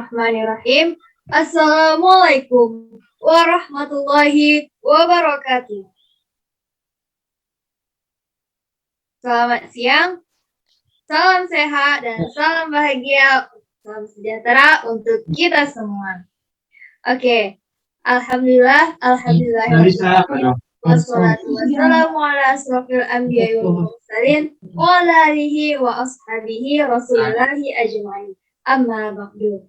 Bismillahirrahmanirrahim. Assalamualaikum warahmatullahi wabarakatuh. Selamat siang, salam sehat dan salam bahagia, salam sejahtera untuk kita semua. Oke, alhamdulillah, wassalatu wassalamu ala asrofil anbiya'i wal mursalin wa ala alihi wa ashabihi rasulillahi ajma'in. Amma ba'du.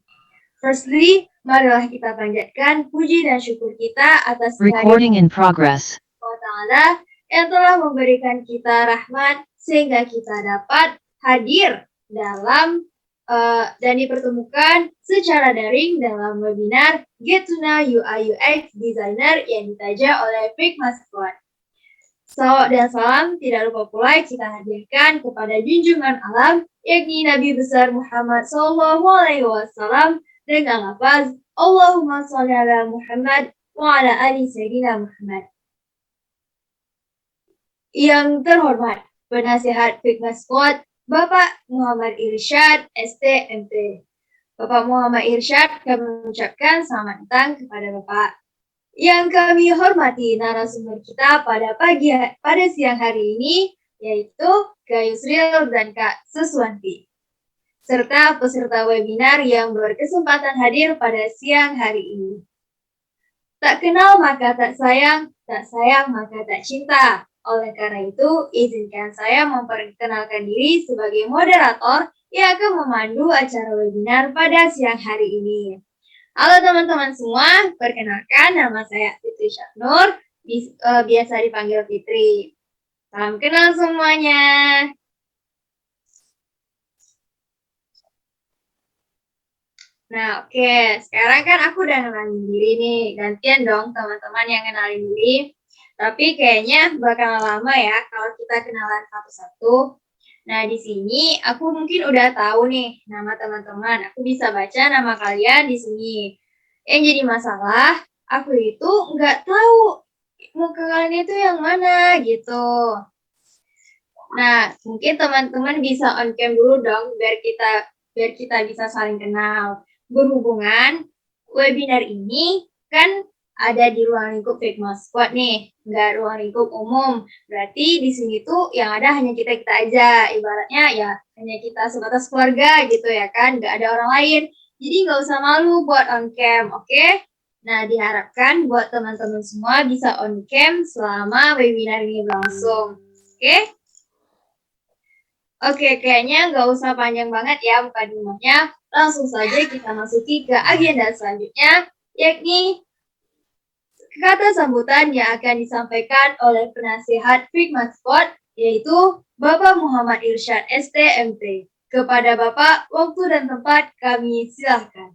Firstly, marilah kita panjatkan puji dan syukur kita atas Recording in progress. Allah Ta'ala yang telah memberikan kita rahmat sehingga kita dapat hadir dalam dan dipertemukan secara daring dalam webinar Get to Know UI UX Designer yang ditaja oleh Figma Squad. Salawat dan salam tidak lupa pula kita hadirkan kepada junjungan alam yakni Nabi besar Muhammad SAW dengan lafaz Allahumma sholli ala Muhammad wa ala ali Sayyidina Muhammad. Yang terhormat penasihat Figma Squad Bapak Muhammad Irsyad STMT. Bapak Muhammad Irsyad kami mengucapkan selamat datang kepada Bapak. Yang kami hormati narasumber kita pada siang hari ini yaitu Kak Yusril dan Kak Suswanti, serta peserta webinar yang berkesempatan hadir pada siang hari ini. Tak kenal maka tak sayang maka tak cinta. Oleh karena itu, izinkan saya memperkenalkan diri sebagai moderator yang akan memandu acara webinar pada siang hari ini. Halo teman-teman semua, perkenalkan nama saya Fitri Syaknur, biasa dipanggil Fitri. Salam kenal semuanya. Nah, oke. Sekarang kan aku udah kenalin diri nih. Gantian dong teman-teman yang kenalin diri. Tapi kayaknya bakal lama ya kalau kita kenalan satu-satu. Nah, di sini aku mungkin udah tahu nih nama teman-teman. Aku bisa baca nama kalian di sini. Yang jadi masalah, aku itu nggak tahu muka kalian itu yang mana gitu. Nah, mungkin teman-teman bisa on cam dulu dong biar kita bisa saling kenal. Berhubungan webinar ini kan ada di ruang lingkup Figma Squad nih, nggak ruang lingkup umum. Berarti di sini tuh yang ada hanya kita-kita aja. Ibaratnya ya hanya kita sebatas keluarga gitu ya kan, nggak ada orang lain. Jadi nggak usah malu buat on cam, oke? Nah, diharapkan buat teman-teman semua bisa on cam selama webinar ini berlangsung, oke? Oke, kayaknya nggak usah panjang banget ya mukadimahnya. Langsung saja kita masuki ke agenda selanjutnya, yakni kata sambutan yang akan disampaikan oleh penasihat Figma Squad, yaitu Bapak Muhammad Irsyad STMT. Kepada Bapak, waktu dan tempat kami silahkan.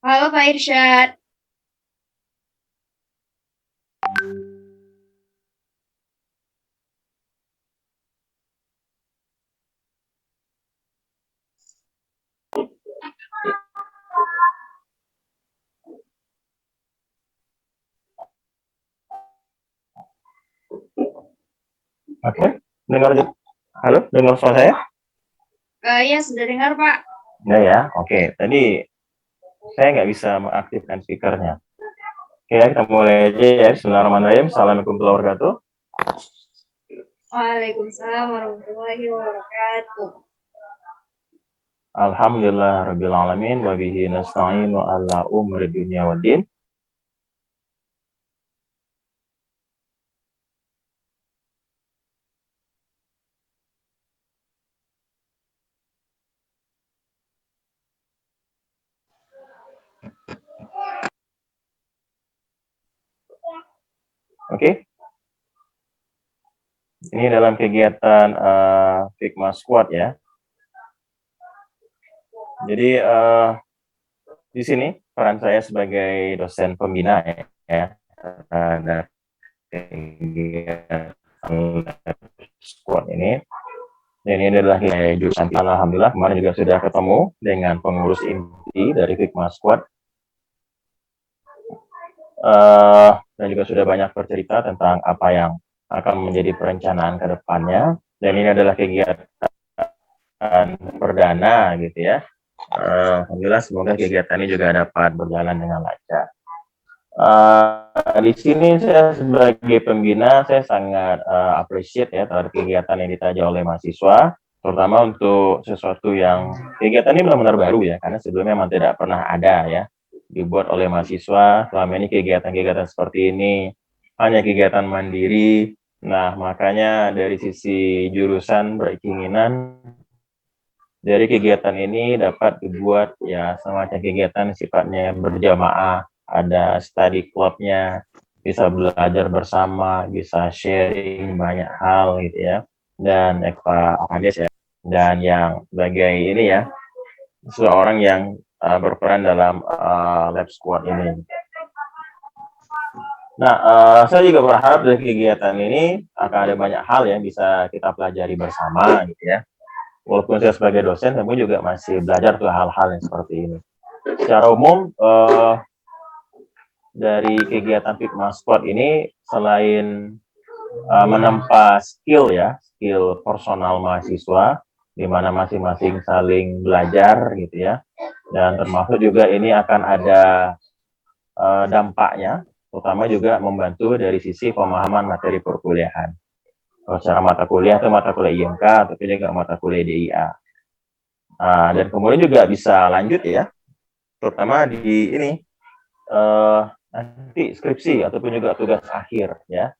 Halo Pak Irsyad. Oke, dengar. Halo, dengar suara saya? Ya, sudah dengar Pak. Ya. Oke. Tadi saya nggak bisa mengaktifkan speakernya. Oke, kita mulai aja ya. Bismillahirrahmanirrahim. Assalamualaikum warahmatullahi wabarakatuh. Waalaikumsalam warahmatullahi wabarakatuh. Alhamdulillah rabbil alamin wa bihi nasta'in wa ala umri dunya waddin. Oke. Ini dalam kegiatan Figma Squad ya. Jadi di sini peran saya sebagai dosen pembina ya terhadap kegiatan Squad ini. Dan ini adalah jurusan. Alhamdulillah kemarin juga sudah ketemu dengan pengurus inti dari Figma Squad. Dan juga sudah banyak bercerita tentang apa yang akan menjadi perencanaan ke depannya. Dan ini adalah kegiatan perdana gitu ya. Alhamdulillah semoga kegiatan ini juga dapat berjalan dengan lancar. Di sini saya sebagai pembina saya sangat appreciate ya terhadap kegiatan yang ditajak oleh mahasiswa, terutama untuk sesuatu yang kegiatan ini benar-benar baru ya, karena sebelumnya memang tidak pernah ada ya dibuat oleh mahasiswa. Selama ini kegiatan-kegiatan seperti ini hanya kegiatan mandiri. Nah, makanya dari sisi jurusan berkeinginan dari kegiatan ini dapat dibuat ya semacam kegiatan sifatnya berjamaah, ada study clubnya, bisa belajar bersama, bisa sharing banyak hal gitu ya, dan Pak Hades ya, dan yang sebagai ini ya, seorang yang berperan dalam lab squad ini. Nah, saya juga berharap dari kegiatan ini akan ada banyak hal yang bisa kita pelajari bersama gitu ya. Walaupun saya sebagai dosen, saya juga masih belajar tuh hal-hal yang seperti ini. Secara umum, dari kegiatan Figma Squad ini, selain menempa skill ya, skill personal mahasiswa, di mana masing-masing saling belajar gitu ya, dan termasuk juga ini akan ada dampaknya, terutama juga membantu dari sisi pemahaman materi perkuliahan. Kalau secara mata kuliah itu mata kuliah IMK, tapi juga mata kuliah DIA. Dan kemudian juga bisa lanjut ya, terutama di ini nanti skripsi ataupun juga tugas akhir ya.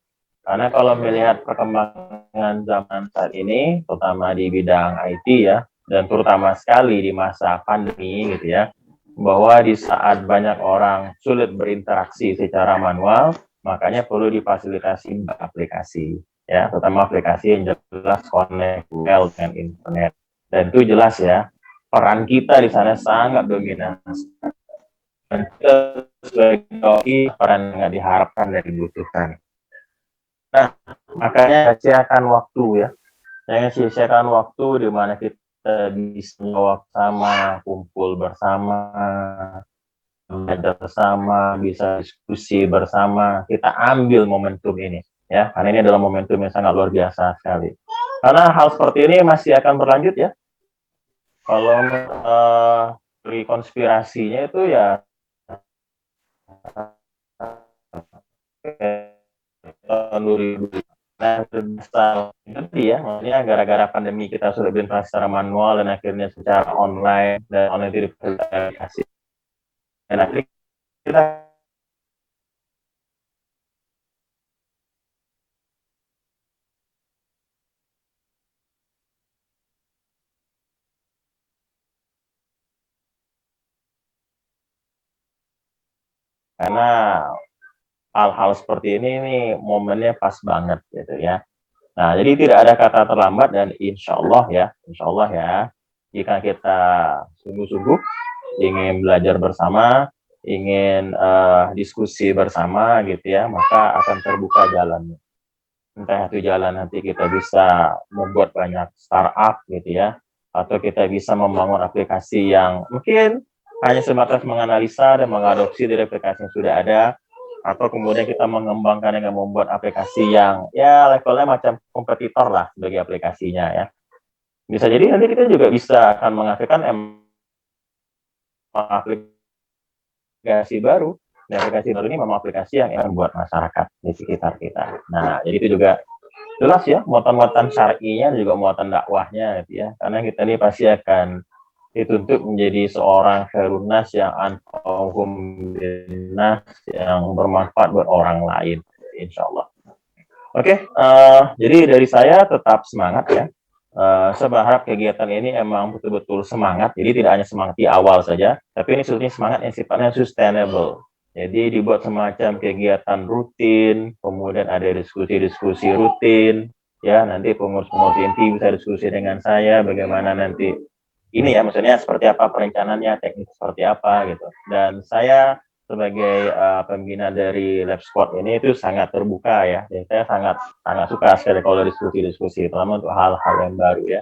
Karena kalau melihat perkembangan zaman saat ini, terutama di bidang IT ya, dan terutama sekali di masa pandemi gitu ya, bahwa di saat banyak orang sulit berinteraksi secara manual, makanya perlu difasilitasi aplikasi ya, terutama aplikasi yang jelas connect well dengan internet. Dan itu jelas ya, peran kita di sana sangat dominan. Dan kita sebagai doi peran yang diharapkan dan dibutuhkan. Nah, makanya siakan waktu ya. Jangan sia-siakan waktu di mana kita bisa bersama, kumpul bersama, belajar bersama, bisa diskusi bersama. Kita ambil momentum ini ya, karena ini adalah momentum yang sangat luar biasa sekali. Karena hal seperti ini masih akan berlanjut ya. Kalau teori konspirasinya itu ya tahun 2000. Nah, tadi ya, maksudnya gara-gara pandemi kita sudah berinteraksi secara manual dan akhirnya secara online, dan online itu diaplikasi. Dan akhirnya kita karena hal-hal seperti ini nih momennya pas banget gitu ya. Nah, jadi tidak ada kata terlambat dan insya Allah ya, jika kita sungguh-sungguh ingin belajar bersama, ingin diskusi bersama gitu ya, maka akan terbuka jalannya. Entah itu jalan nanti kita bisa membuat banyak startup gitu ya, atau kita bisa membangun aplikasi yang mungkin hanya sebatas menganalisa dan mengadopsi dari aplikasi yang sudah ada, atau kemudian kita mengembangkan dengan membuat aplikasi yang ya levelnya macam kompetitor lah sebagai aplikasinya ya. Bisa jadi nanti kita juga bisa akan menghasilkan aplikasi baru. Dan aplikasi baru ini memang aplikasi yang akan buat masyarakat di sekitar kita. Nah, jadi itu juga jelas ya, muatan-muatan syar'inya juga muatan dakwahnya gitu ya. Karena kita ini pasti akan dituntut menjadi seorang khairun nas yang anfa'uhum linnas, yang bermanfaat buat orang lain, insya Allah. Oke, jadi dari saya tetap semangat ya. Saya berharap kegiatan ini emang betul-betul semangat, jadi tidak hanya semangat di awal saja, tapi ini sebetulnya semangat yang sifatnya sustainable. Jadi dibuat semacam kegiatan rutin, kemudian ada diskusi-diskusi rutin, ya nanti pengurus-pengurus inti bisa diskusi dengan saya bagaimana nanti ini ya maksudnya seperti apa perencanaannya, teknik seperti apa gitu. Dan saya sebagai pembina dari Lab Squad ini itu sangat terbuka ya. Dan saya sangat sangat suka sekali kalau diskusi-diskusi, terutama untuk hal-hal yang baru ya.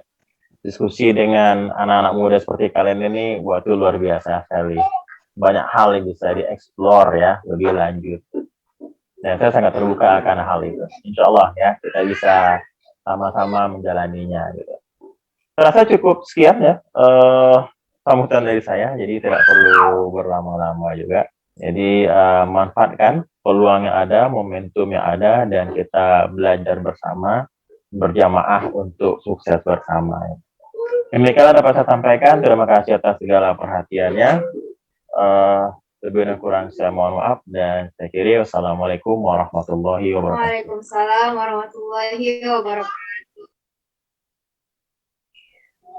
Diskusi dengan anak-anak muda seperti kalian ini, buat itu luar biasa sekali. Banyak hal yang bisa dieksplor ya, lebih lanjut. Dan saya sangat terbuka akan hal itu. Insya Allah ya, kita bisa sama-sama menjalaninya gitu. Saya rasa cukup sekian ya sambutan dari saya, jadi tidak perlu berlama-lama juga. Jadi manfaatkan peluang yang ada, momentum yang ada, dan kita belajar bersama, berjamaah untuk sukses bersama. Demikianlah dapat saya sampaikan. Terima kasih atas segala perhatiannya. Lebih dan kurang saya mohon maaf dan saya kiri wassalamualaikum warahmatullahi wabarakatuh. Waalaikumsalam warahmatullahi wabarakatuh.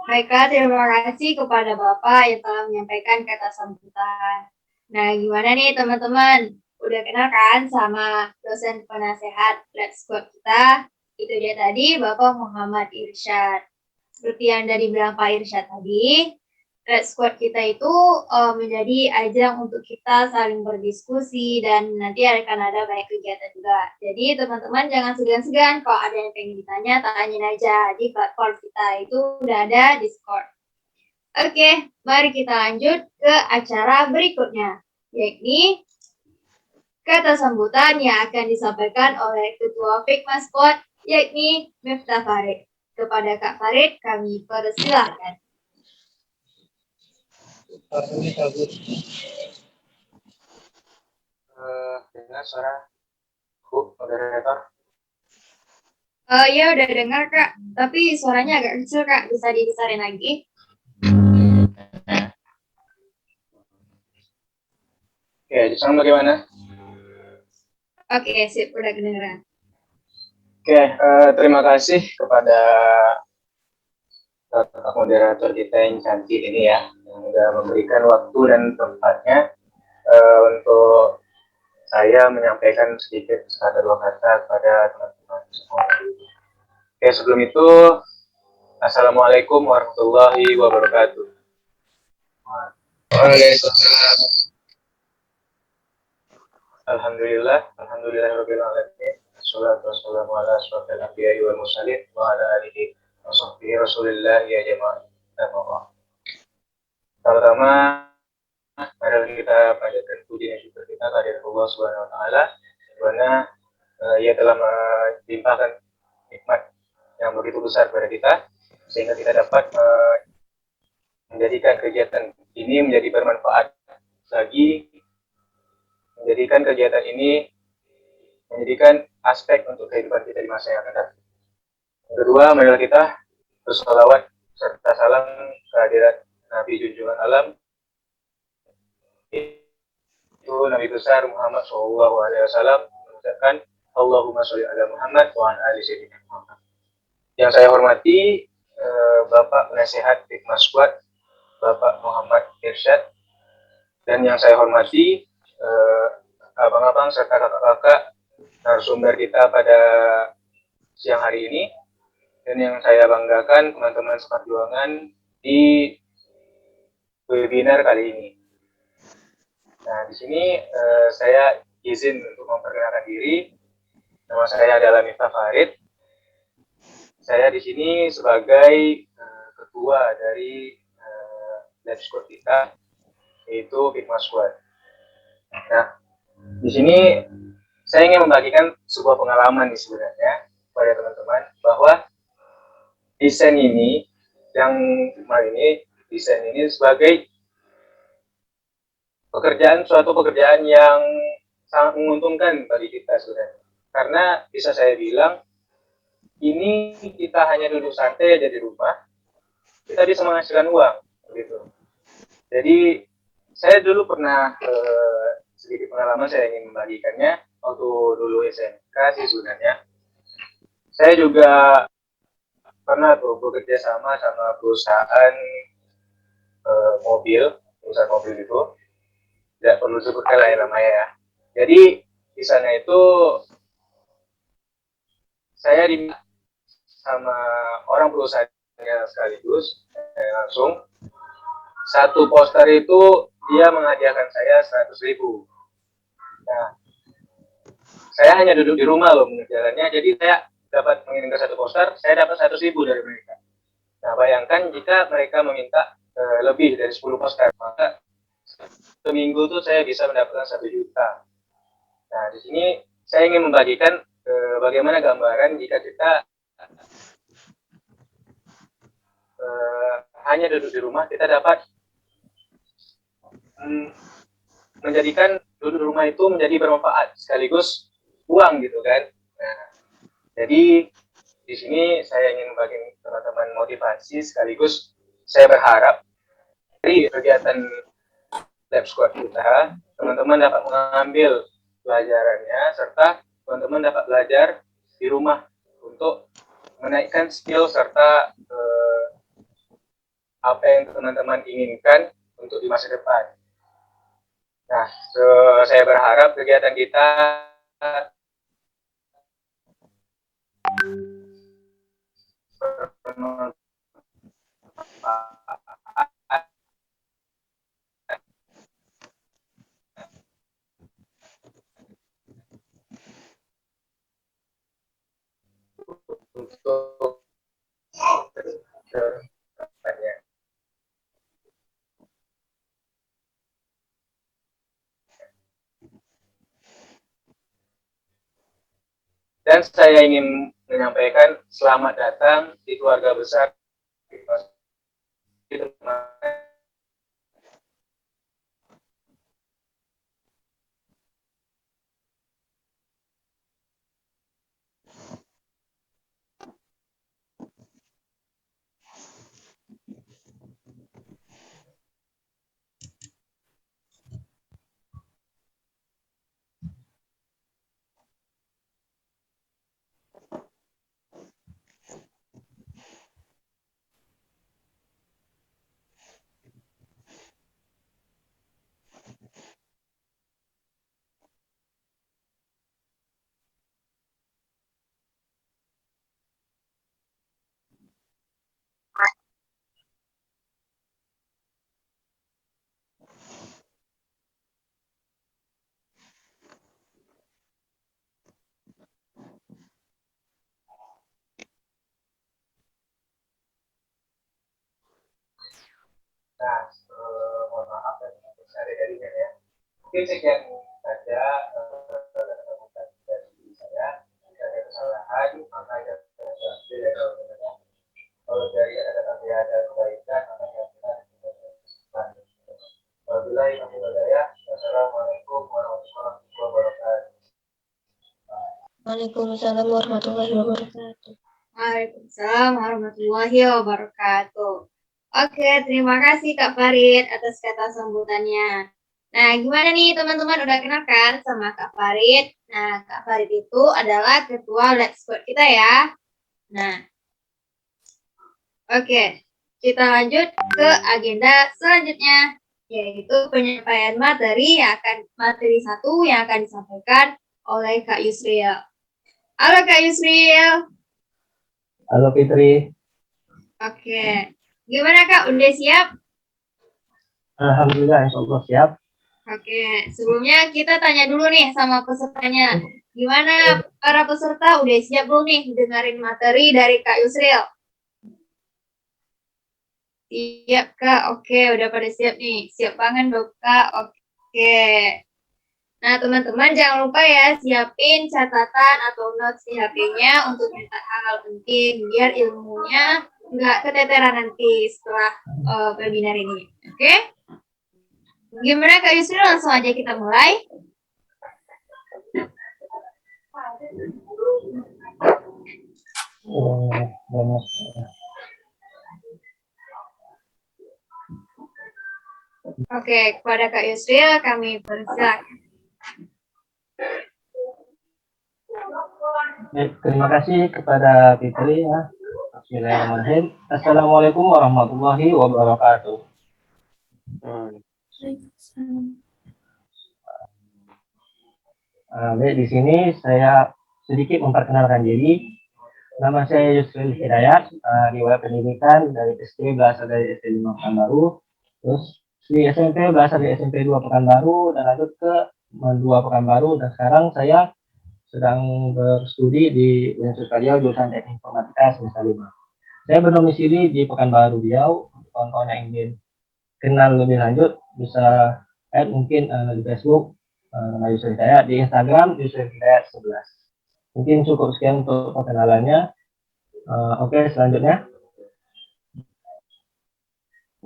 Baiklah, terima kasih kepada Bapak yang telah menyampaikan kata sambutan. Nah, gimana nih teman-teman? Udah kenal kan sama dosen penasehat Lab Squad kita? Itu dia tadi Bapak Muhammad Irsyad. Seperti yang dari bilang Pak Irsyad tadi, Red Squad kita itu menjadi ajang untuk kita saling berdiskusi dan nanti akan ada banyak kegiatan juga. Jadi teman-teman jangan segan-segan kalau ada yang pengen ditanya, tanyain aja di platform kita itu udah ada Discord. Oke, mari kita lanjut ke acara berikutnya, yakni kata sambutan yang akan disampaikan oleh Ketua Fikma Squad, yakni Miftah Farid. Kepada Kak Farid, kami persilahkan. Dengar suara Bu moderator? Ya udah dengar Kak, tapi suaranya agak kecil Kak, bisa dibesarin lagi? Oke, di sana bagaimana? Oke, sip, udah kedengeran. Oke, terima kasih kepada moderator kita yang cantik ini ya, yang sudah memberikan waktu dan tempatnya untuk saya menyampaikan sedikit sekadar dua kata kepada teman-teman semua. Oke, sebelum itu, Assalamualaikum warahmatullahi wabarakatuh. Waalaikumsalam. Alhamdulillahirabbil alamin. Wassalatu wassalamu ala asyrofil anbiya'i wal mursalin wa ala alihi wa sahbihi Rasulillah ya jamaah. Pertama, mari kita panjatkan puji dan syukur kita kepada Allah Subhanahu wa taala di mana Ia telah melimpahkan nikmat yang begitu besar kepada kita sehingga kita dapat menjadikan kegiatan ini menjadi bermanfaat bagi menjadikan kegiatan ini menjadikan aspek untuk kehidupan kita di masa yang akan datang. Kedua, marilah kita bersolawat serta salam kehadirat Nabi junjungan alam itu Nabi besar Muhammad SAW mengucapkan Allahumma sholli ala Muhammad wa ala ali sayyidina Muhammad. Yang saya hormati Bapak Penasehat Fikma Squad Bapak Muhammad Irsyad, dan yang saya hormati abang-abang serta kakak-kakak narasumber kita pada siang hari ini, dan yang saya banggakan teman-teman seperjuangan di webinar kali ini. Nah, di sini saya izin untuk memperkenalkan diri. Nama saya adalah Miftah Farid. Saya di sini sebagai ketua dari Lab Squad kita, yaitu Fikma Squad. Nah, di sini saya ingin membagikan sebuah pengalaman nih sebenarnya kepada teman-teman bahwa desain ini sebagai suatu pekerjaan yang sangat menguntungkan bagi kita sebenarnya. Karena bisa saya bilang ini kita hanya duduk santai aja di rumah, kita bisa menghasilkan uang, begitu. Jadi saya dulu pernah sedikit pengalaman saya ingin membagikannya waktu dulu SMK sih sebenarnya. Saya juga pernah bekerja sama perusahaan mobil itu. tidak perlu sebutkan lah ya namanya ya. Jadi di sana itu saya diminta sama orang perusahaannya sekaligus langsung satu poster itu dia menghadiahkan saya 100.000. Nah, saya hanya duduk di rumah loh mengerjakannya, jadi saya dapat mengirimkan satu poster, saya dapat 100.000 dari mereka. Nah, bayangkan jika mereka meminta lebih dari 10 poster, maka seminggu tuh saya bisa mendapatkan 1 juta. Nah, di sini saya ingin membagikan bagaimana gambaran jika kita hanya duduk di rumah, kita dapat menjadikan duduk di rumah itu menjadi bermanfaat sekaligus uang gitu kan. Nah, jadi di sini saya ingin membagi teman-teman motivasi sekaligus saya berharap dari kegiatan Lab Squad kita, teman-teman dapat mengambil pelajarannya serta teman-teman dapat belajar di rumah untuk menaikkan skill serta apa yang teman-teman inginkan untuk di masa depan. Nah, saya berharap kegiatan kita untuk kedepannya. Dan saya ingin menyampaikan selamat datang di keluarga besar Nah, mohon maaf dan sehari-harinya ya. Mungkin sekian saja dari saya. Jika ada kesalahan, maka ada kalau dari ada kebaikan, maka kita wabillahi taufiq. Wassalamualaikum warahmatullahi wabarakatuh. Waalaikumsalam warahmatullahi wabarakatuh. Waalaikumsalam warahmatullahi wabarakatuh. Oke, terima kasih Kak Farid atas kata sambutannya. Nah, gimana nih teman-teman udah kenal kan sama Kak Farid? Nah, Kak Farid itu adalah ketua Let's Squad kita ya. Nah, oke, kita lanjut ke agenda selanjutnya, yaitu penyampaian materi materi 1 yang akan disampaikan oleh Kak Yusril. Halo Kak Yusril. Halo Fitri. Oke, gimana Kak? Udah siap? Alhamdulillah, insyaallah siap. Oke, sebelumnya kita tanya dulu nih sama pesertanya. Gimana para peserta udah siap belum nih dengerin materi dari Kak Yusril? Siap Kak, oke udah pada siap nih. Siap banget dong Kak, oke. Nah teman-teman jangan lupa ya siapin catatan atau notes di HP-nya untuk mencatat hal-hal penting biar ilmunya nggak keteteran nanti setelah webinar ini. Oke? Gimana Kak Yusril, langsung aja kita mulai. Oke, kepada Kak Yusril kami persilakan. Terima kasih kepada Fitri ya. Bismillahirrahmanirrahim. Assalamualaikum warahmatullahi wabarakatuh. Baik, di sini saya sedikit memperkenalkan diri. Nama saya Yusril Hidayat, riwayat pendidikan dari SD berasal dari SD 5 Pekanbaru, terus di SMP berasal dari SMP 2 Pekanbaru, dan lanjut ke 2 Pekanbaru, dan sekarang saya sedang berstudi di Universitas Riau jurusan Teknik Informatika semester 5. Saya berdomisili di Pekanbaru Riau. Kawan-kawan yang ingin kenal lebih lanjut bisa add mungkin di Facebook nama Yusril Hidayat, di Instagram Yusril Hidayat 11. Mungkin cukup sekian untuk perkenalannya. Oke, selanjutnya.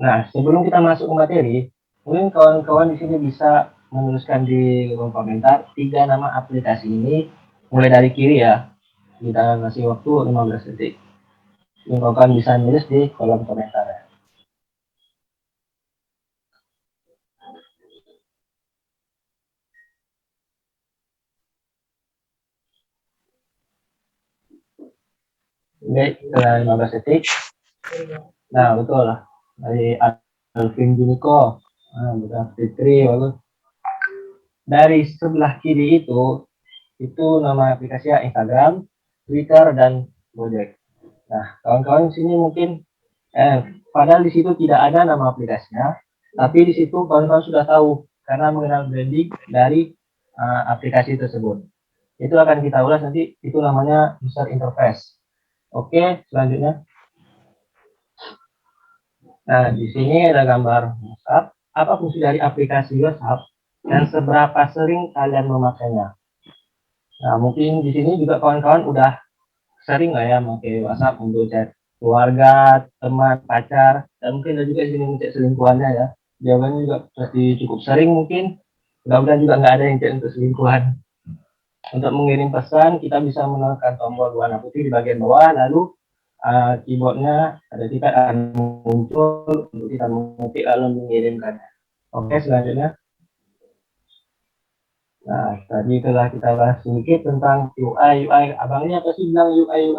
Nah, sebelum kita masuk ke materi, mungkin kawan-kawan di sini bisa menuliskan di kolom komentar 3 nama aplikasi ini, mulai dari kiri ya. Kita kasih waktu 15 detik. Mungkin kawan-kawan bisa nulis di kolom komentar ya. Oke, setelah 15 detik. Nah, betul lah. Dari Alvin Juniko, Bukan Fitri, bagus. Dari sebelah kiri itu nama aplikasinya Instagram, Twitter, dan Gojek. Nah, kawan-kawan di sini mungkin, padahal di situ tidak ada nama aplikasinya, tapi di situ kawan-kawan sudah tahu karena mengenal branding dari aplikasi tersebut. Itu akan kita ulas nanti, itu namanya user interface. Oke, selanjutnya. Nah, di sini ada gambar WhatsApp. Apa fungsi dari aplikasi WhatsApp dan seberapa sering kalian memakainya? Nah, mungkin di sini juga kawan-kawan udah sering lah ya pakai WhatsApp untuk chat keluarga, teman, pacar, dan mungkin ada juga di sini chat selingkuhannya ya. Jawabannya juga pasti cukup sering mungkin. Mudah-mudahan juga nggak ada yang chat untuk selingkuhan. Untuk mengirim pesan, kita bisa menekan tombol warna putih di bagian bawah, lalu keyboardnya ada tiket akan muncul untuk kita mengetik lalu mengirimkannya. Oke, selanjutnya. Nah, tadi telah kita bahas sedikit tentang UI. Abangnya apa sih bilang UI?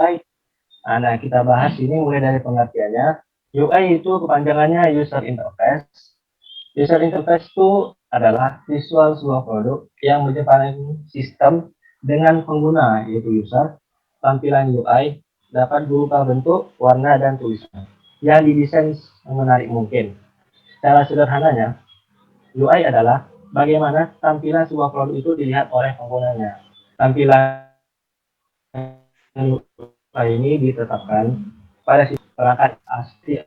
Nah, kita bahas ini mulai dari pengertiannya. UI itu kepanjangannya User Interface. User Interface itu adalah visual sebuah produk yang menyebabkan sistem dengan pengguna, yaitu user. Tampilan UI dapat berupa bentuk, warna, dan tulisan yang didesain menarik mungkin. Secara sederhananya, UI adalah bagaimana tampilan sebuah produk itu dilihat oleh penggunanya. Tampilan UI ini ditetapkan pada si perangkat asli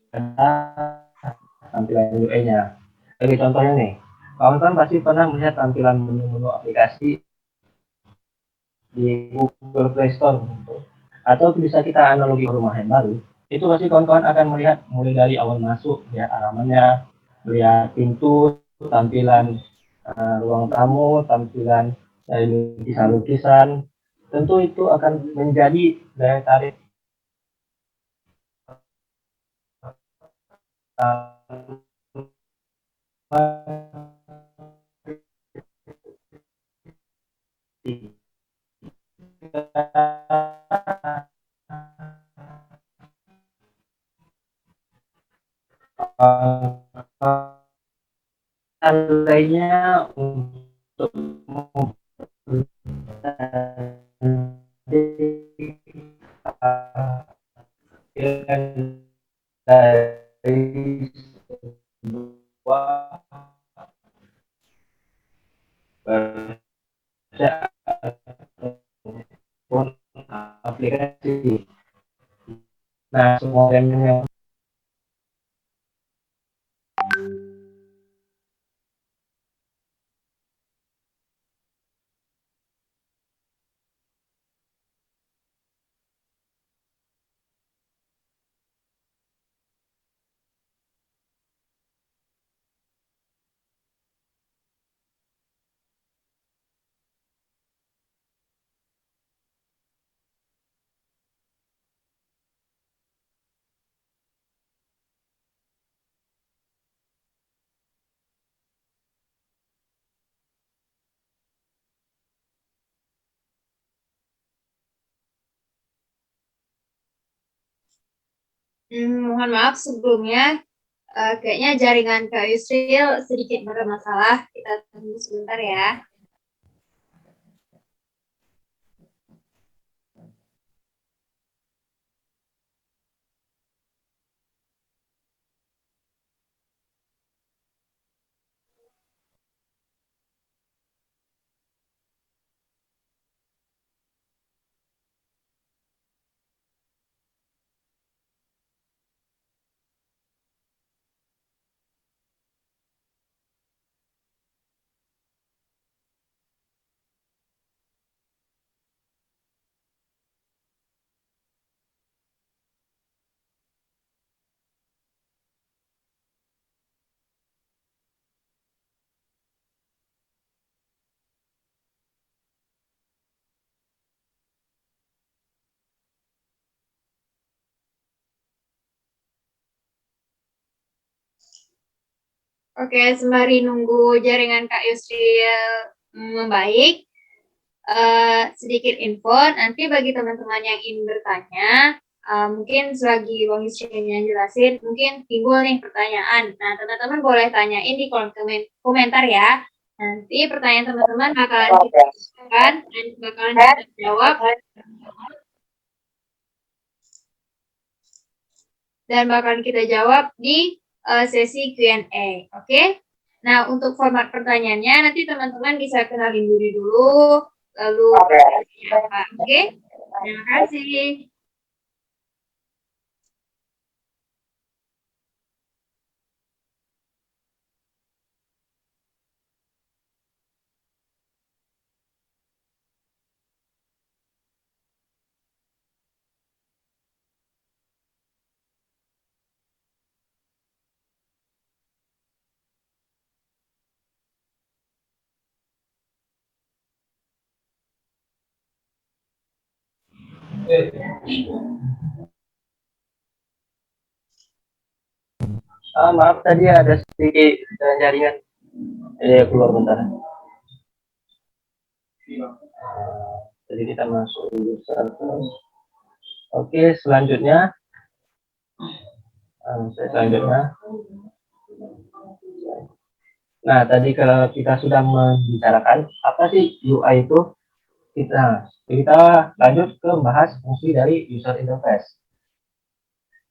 ada tampilan UI-nya. Sebagai contohnya nih, kawan-kawan pasti pernah melihat tampilan menu-menu aplikasi di Google Play Store, atau bisa kita analogi rumah yang baru. Itu pasti kawan-kawan akan melihat mulai dari awal masuk, lihat alamannya, lihat pintu, tampilan ruang tamu, tampilan dari lukisan-lukisan. Tentu itu akan menjadi daya tarik lainnya untuk dari sebuah aplikasi. Nah, semua yang Mohon maaf sebelumnya, kayaknya jaringan Kak Yusril sedikit bermasalah. Kita tunggu sebentar ya. Oke, sembari nunggu jaringan Kak Yusril membaik, sedikit info, nanti bagi teman-teman yang ingin bertanya, mungkin selagi Bang Yusril yang jelasin, mungkin timbul nih pertanyaan. Nah, teman-teman boleh tanyain di kolom komentar ya. Nanti pertanyaan teman-teman bakalan kita dan bakalan kita jawab di sesi Q&A. Oke? Nah, untuk format pertanyaannya nanti teman-teman bisa kenalin diri dulu, lalu apa. Oke? Terima kasih. Maaf tadi ada sedikit jaringan. Keluar bentar. Jadi kita masuk dulu terus. Oke, selanjutnya. Nah, tadi kalau kita sudah membicarakan apa sih UI itu, kita lanjut ke bahas fungsi dari user interface.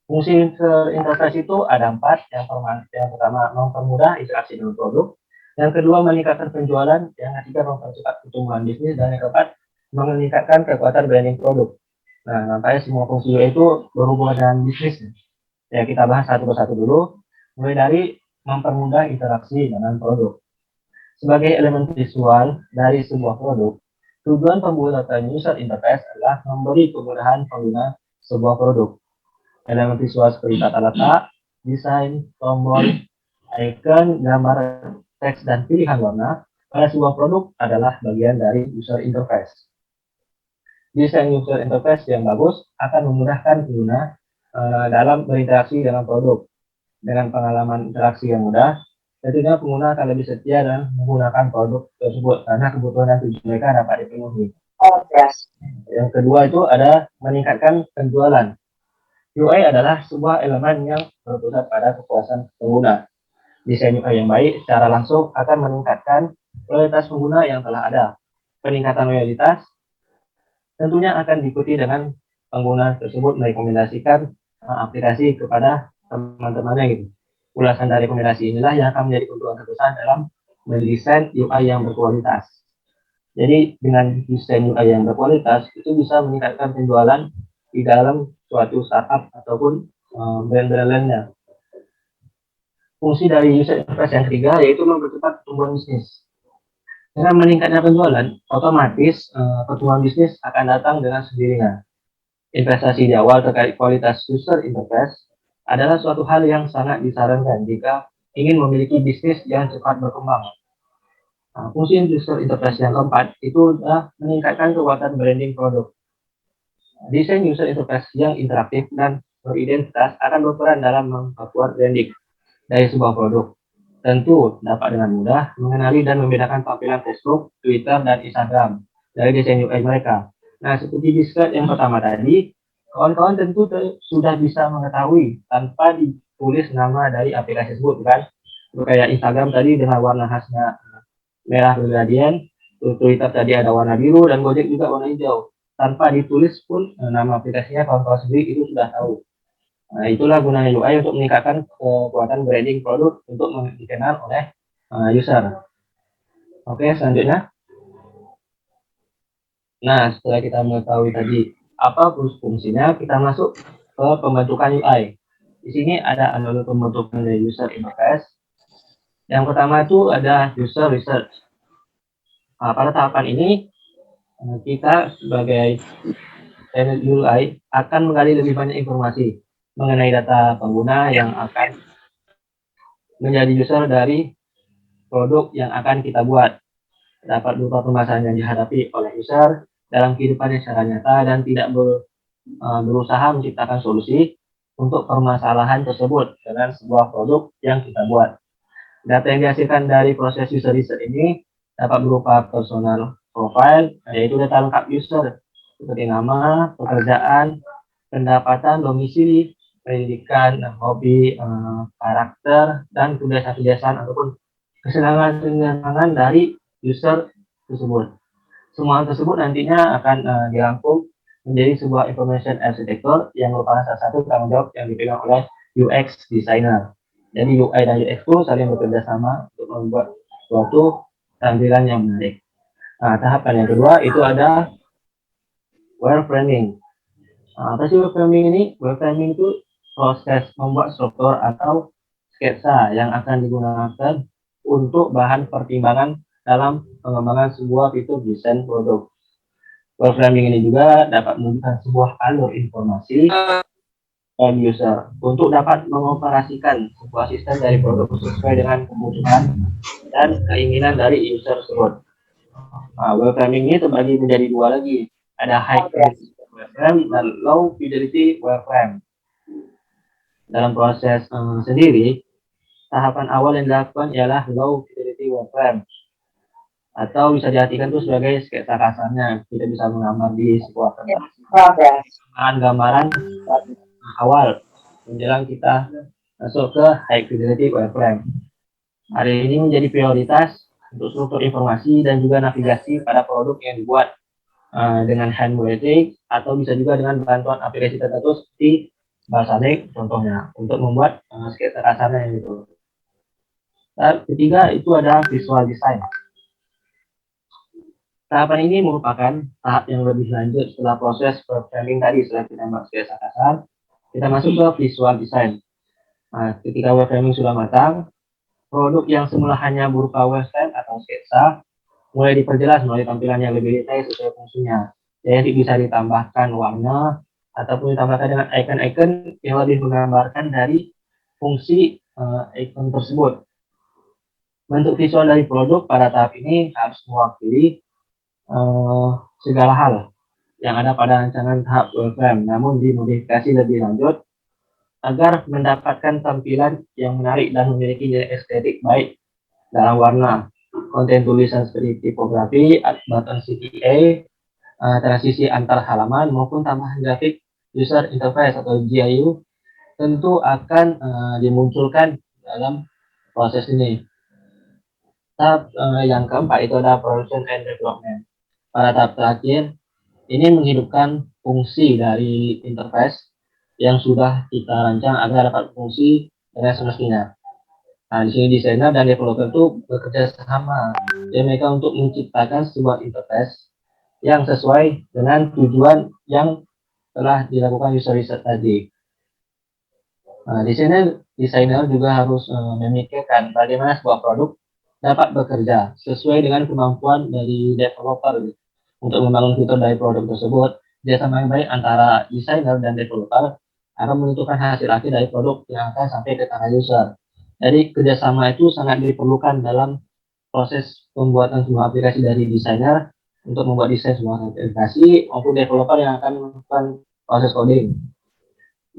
Fungsi user interface itu ada 4. Yang pertama, mempermudah interaksi dengan produk. Yang kedua, meningkatkan penjualan. Yang ketiga, mempercepat pertumbuhan bisnis. Dan yang keempat, meningkatkan kekuatan branding produk. Nah, nampaknya semua fungsi UI itu berhubungan dengan bisnis. Ya, kita bahas satu persatu dulu. Mulai dari mempermudah interaksi dengan produk. Sebagai elemen visual dari sebuah produk, tujuan pembuatan user interface adalah memberi kemudahan pengguna sebuah produk. Elemen visual seperti tata letak, desain, tombol, icon, gambar, teks, dan pilihan warna pada sebuah produk adalah bagian dari user interface. Desain user interface yang bagus akan memudahkan pengguna dalam berinteraksi dengan produk. Dengan pengalaman interaksi yang mudah, tentunya pengguna akan lebih setia dan menggunakan produk tersebut karena kebutuhan dan tujuan mereka dapat dipenuhi. Yang kedua itu ada meningkatkan penjualan. UI adalah sebuah elemen yang berpusat pada kepuasan pengguna. Desain UI yang baik secara langsung akan meningkatkan loyalitas pengguna yang telah ada. Peningkatan loyalitas tentunya akan diikuti dengan pengguna tersebut merekomendasikan aplikasi kepada teman-temannya gitu. Ulasan dari rekomendasi inilah yang akan menjadi keuntungan terbesar dalam mendesain UI yang berkualitas. Jadi dengan desain UI yang berkualitas itu bisa meningkatkan penjualan di dalam suatu startup ataupun brand-brand lainnya. Fungsi dari user interface yang ketiga yaitu mempercepat pertumbuhan bisnis. Dengan meningkatnya penjualan, otomatis pertumbuhan bisnis akan datang dengan sendirinya. Investasi di awal terkait kualitas user interface adalah suatu hal yang sangat disarankan jika ingin memiliki bisnis yang cepat berkembang. Nah, fungsi user interface yang keempat itu adalah meningkatkan kekuatan branding produk. Desain user interface yang interaktif dan beridentitas akan berperan dalam memperkuat branding dari sebuah produk. Tentu dapat dengan mudah mengenali dan membedakan tampilan Facebook, Twitter, dan Instagram dari desain UI mereka. Nah, seperti di slide yang pertama tadi, kawan-kawan tentu sudah bisa mengetahui tanpa ditulis nama dari aplikasi tersebut, kan? Kayak Instagram tadi dengan warna khasnya merah bergradien, Twitter tadi ada warna biru, dan Gojek juga warna hijau. Tanpa ditulis pun nama aplikasinya kawan-kawan sendiri itu sudah tahu. Nah, itulah gunanya UI untuk meningkatkan kekuatan branding produk untuk dikenal oleh user. Oke, selanjutnya. Nah, setelah kita mengetahui tadi apa fungsinya, kita masuk ke pembentukan UI. Di sini ada alur pembentukan dari user interface. Yang pertama itu ada user research. Nah, pada tahapan ini kita sebagai UI akan menggali lebih banyak informasi mengenai data pengguna yang akan menjadi user dari produk yang akan kita buat. Dapat berupa permasalahan yang dihadapi oleh user dalam kehidupannya secara nyata dan tidak berusaha menciptakan solusi untuk permasalahan tersebut dengan sebuah produk yang kita buat. Data yang dihasilkan dari proses user research ini dapat berupa personal profile, yaitu data lengkap user seperti nama, pekerjaan, pendapatan, domisili, pendidikan, hobi, karakter, dan kebiasaan-kebiasaan ataupun kesenangan-kesenangan dari user tersebut. Semua hal tersebut nantinya akan dirangkum menjadi sebuah information architecture yang merupakan salah satu tanggung jawab yang dipegang oleh UX designer. Jadi UI dan UX itu saling bekerja sama untuk membuat suatu tampilan yang menarik. Nah, tahapan yang kedua itu ada wireframing. Apa sih wireframing ini? Wireframing itu proses membuat struktur atau sketsa yang akan digunakan untuk bahan pertimbangan dalam pengembangan sebuah fitur desain produk. Wireframing ini juga dapat menunjukkan sebuah alur informasi end user untuk dapat mengoperasikan sebuah sistem dari produk sesuai dengan kebutuhan dan keinginan dari user tersebut. Wireframing ini terbagi menjadi dua lagi. Ada high fidelity wireframe dan low fidelity wireframe. Dalam proses sendiri, tahapan awal yang dilakukan ialah low fidelity wireframe, atau bisa diartikan itu sebagai sketsa kasarnya. Kita bisa menggambar di sebuah kertas gambaran awal menjelang kita masuk ke high fidelity wireframe. Hari ini menjadi prioritas untuk struktur informasi dan juga navigasi pada produk yang dibuat dengan handwriting atau bisa juga dengan bantuan aplikasi tertentu seperti Basalik contohnya untuk membuat sketsa kasarnya itu. Dan ketiga itu ada visual design. Tahapan ini merupakan tahap yang lebih lanjut setelah proses wireframing tadi. Setelah kita membuat sketsa kasar, kita masuk ke visual design. Nah, ketika wireframing sudah matang, produk yang semula hanya berupa wireframe atau sketsa mulai diperjelas melalui tampilan yang lebih detail sesuai fungsinya. Jadi bisa ditambahkan warna ataupun ditambahkan dengan icon-icon yang lebih menggambarkan dari fungsi icon tersebut. Bentuk visual dari produk pada tahap ini harus mewakili segala hal yang ada pada rancangan tahap wireframe, namun dimodifikasi lebih lanjut agar mendapatkan tampilan yang menarik dan memiliki nilai estetik baik dalam warna, konten tulisan seperti tipografi, button CTA, transisi antar halaman maupun tambahan grafik user interface atau GUI tentu akan dimunculkan dalam proses ini. Tahap yang keempat itu ada production and development. Pada tahap terakhir, ini menghidupkan fungsi dari interface yang sudah kita rancang agar dapat fungsi dengan semestinya. Nah, di sini desainer dan developer itu bekerja sama, dan mereka untuk menciptakan sebuah interface yang sesuai dengan tujuan yang telah dilakukan user research tadi. Nah, di sini desainer juga harus memikirkan bagaimana sebuah produk dapat bekerja sesuai dengan kemampuan dari developer untuk membangun fitur dari produk tersebut. Kerjasama yang baik antara desainer dan developer akan menentukan hasil akhir dari produk yang akan sampai ke tangan user. Jadi kerjasama itu sangat diperlukan dalam proses pembuatan sebuah aplikasi dari desainer untuk membuat desain sebuah aplikasi maupun developer yang akan melakukan proses coding.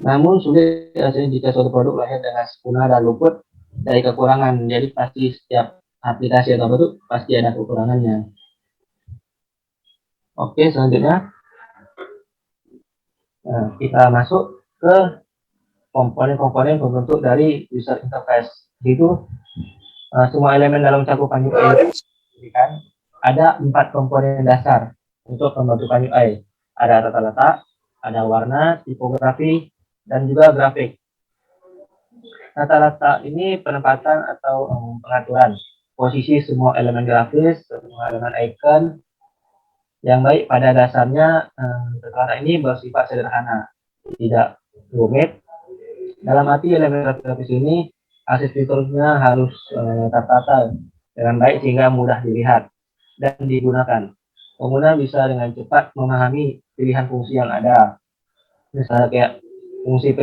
Namun sulit hasilnya jika suatu produk lahir dengan sempurna dan luput dari kekurangan. Jadi pasti setiap aplikasi atau produk pasti ada kekurangannya. Oke, selanjutnya kita masuk ke komponen-komponen pembentuk dari user interface. Itu semua elemen dalam cakupan UI kan ada 4 komponen dasar untuk pembentukan UI. Ada tata letak, ada warna, tipografi, dan juga grafik. Tata letak ini penempatan atau pengaturan posisi semua elemen grafis, semua elemen icon yang baik pada dasarnya. Tata ini bersifat sederhana, tidak rumit. Dalam arti elemen grafis ini akses fiturnya harus tertata dengan baik sehingga mudah dilihat dan digunakan. Pengguna bisa dengan cepat memahami pilihan fungsi yang ada. Misalnya kayak fungsi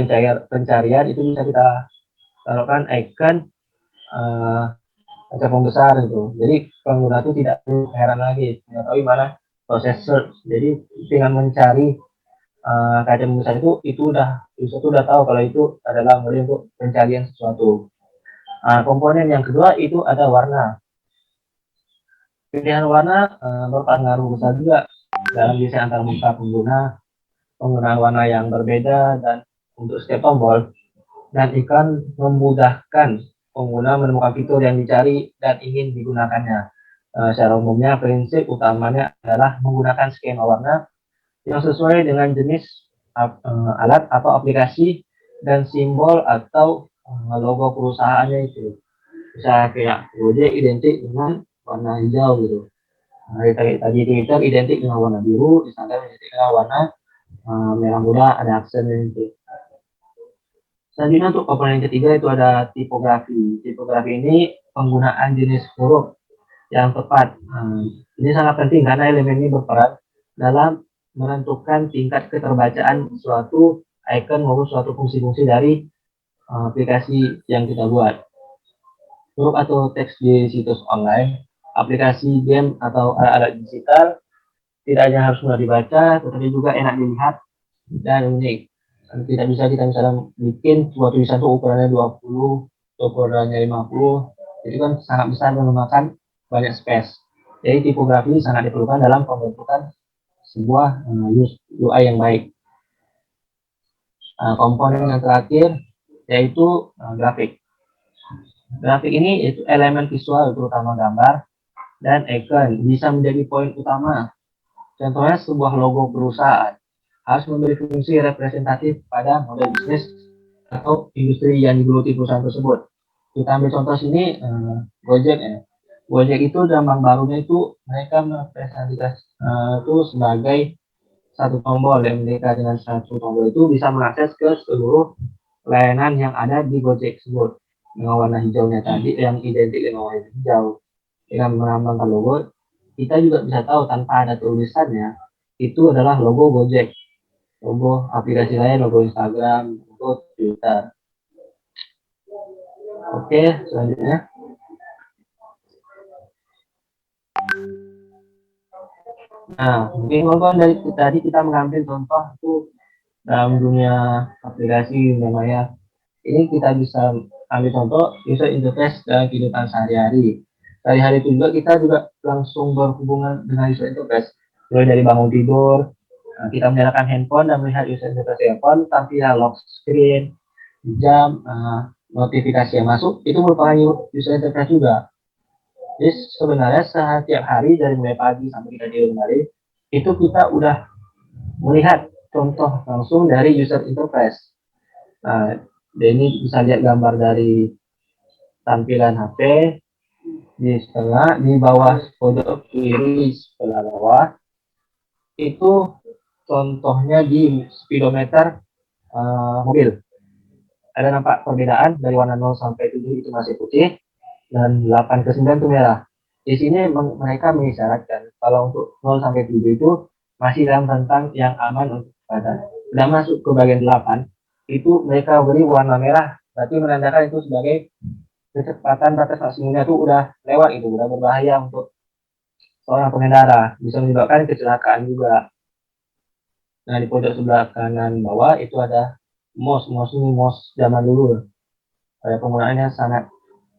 pencarian itu bisa kita taruhkan icon angka besar itu. Jadi pengguna itu tidak perlu heran lagi mengetahui mana proses search. Jadi dengan mencari kaca pembesar itu udah tahu kalau itu adalah mode untuk pencarian sesuatu. Komponen yang kedua itu ada warna. Pilihan warna berpengaruh besar juga dalam desain antar muka pengguna, penggunaan warna yang berbeda dan untuk setiap tombol, dan iklan memudahkan pengguna menemukan fitur yang dicari dan ingin digunakannya. Secara umumnya prinsip utamanya adalah menggunakan skema warna yang sesuai dengan jenis alat atau aplikasi dan simbol atau logo perusahaannya itu. Bisa kayak Gojek identik dengan warna hijau gitu. Tadi Twitter identik dengan warna biru, Instagram identik dengan warna merah muda, ada aksen itu. Selanjutnya untuk komponen ketiga itu ada tipografi. Tipografi ini penggunaan jenis huruf yang tepat. Ini sangat penting karena elemen ini berperan dalam menentukan tingkat keterbacaan suatu icon maupun suatu fungsi-fungsi dari aplikasi yang kita buat. Huruf atau teks di situs online, aplikasi game atau alat-alat digital tidak hanya harus mudah dibaca, tetapi juga enak dilihat dan unik. Tidak bisa kita misalnya bikin sebuah tulisan itu ukurannya 20, ukurannya 50, itu kan sangat besar dan memakan banyak space. Jadi tipografi sangat diperlukan dalam pembentukan sebuah UI yang baik. Komponen yang terakhir yaitu grafik. Grafik ini yaitu elemen visual terutama gambar dan icon bisa menjadi poin utama. Contohnya sebuah logo perusahaan harus memberi fungsi representatif pada model bisnis atau industri yang digeluti perusahaan tersebut. Kita ambil contoh sini Gojek ya. Gojek itu zaman barunya itu mereka mempresentasikan itu sebagai satu tombol, dan mereka dengan satu tombol itu bisa mengakses ke seluruh layanan yang ada di Gojek tersebut dengan warna hijaunya tadi yang identik dengan warna hijau. Dengan melambangkan logo, kita juga bisa tahu tanpa ada tulisannya itu adalah logo Gojek, logo aplikasi lain, logo Instagram, logo Twitter. Oke, selanjutnya. Nah, mungkin kawan-kawan dari tadi kita mengambil contoh itu dalam dunia aplikasi namanya. Ini kita bisa ambil contoh user interface dalam kehidupan sehari-hari. Sehari-hari itu juga kita juga langsung berhubungan dengan user interface. Mulai dari bangun tidur, kita menyalakan handphone dan melihat user interface handphone, tampilan lock screen, jam, notifikasi yang masuk, itu merupakan user interface juga. Jadi sebenarnya setiap hari dari mulai pagi sampai kita tidur kembali, itu kita udah melihat contoh langsung dari user interface. Nah, ini bisa lihat gambar dari tampilan HP di sebelah, di bawah pojok kiri sebelah bawah, itu contohnya di speedometer mobil. Ada nampak perbedaan dari warna 0 sampai 7 itu masih putih, dan 8 ke 9 itu merah. Di sini mereka mengisyaratkan kalau untuk 0 sampai 7 itu masih dalam rentang yang aman untuk badan. Sudah masuk ke bagian 8, itu mereka beri warna merah, berarti menandakan itu sebagai kecepatan batas maksimumnya itu udah lewat, itu udah berbahaya untuk seorang pengendara, bisa menyebabkan kecelakaan juga. Nah, di pojok sebelah kanan bawah itu ada MOS ini MOS zaman dulu. Penggunaannya sangat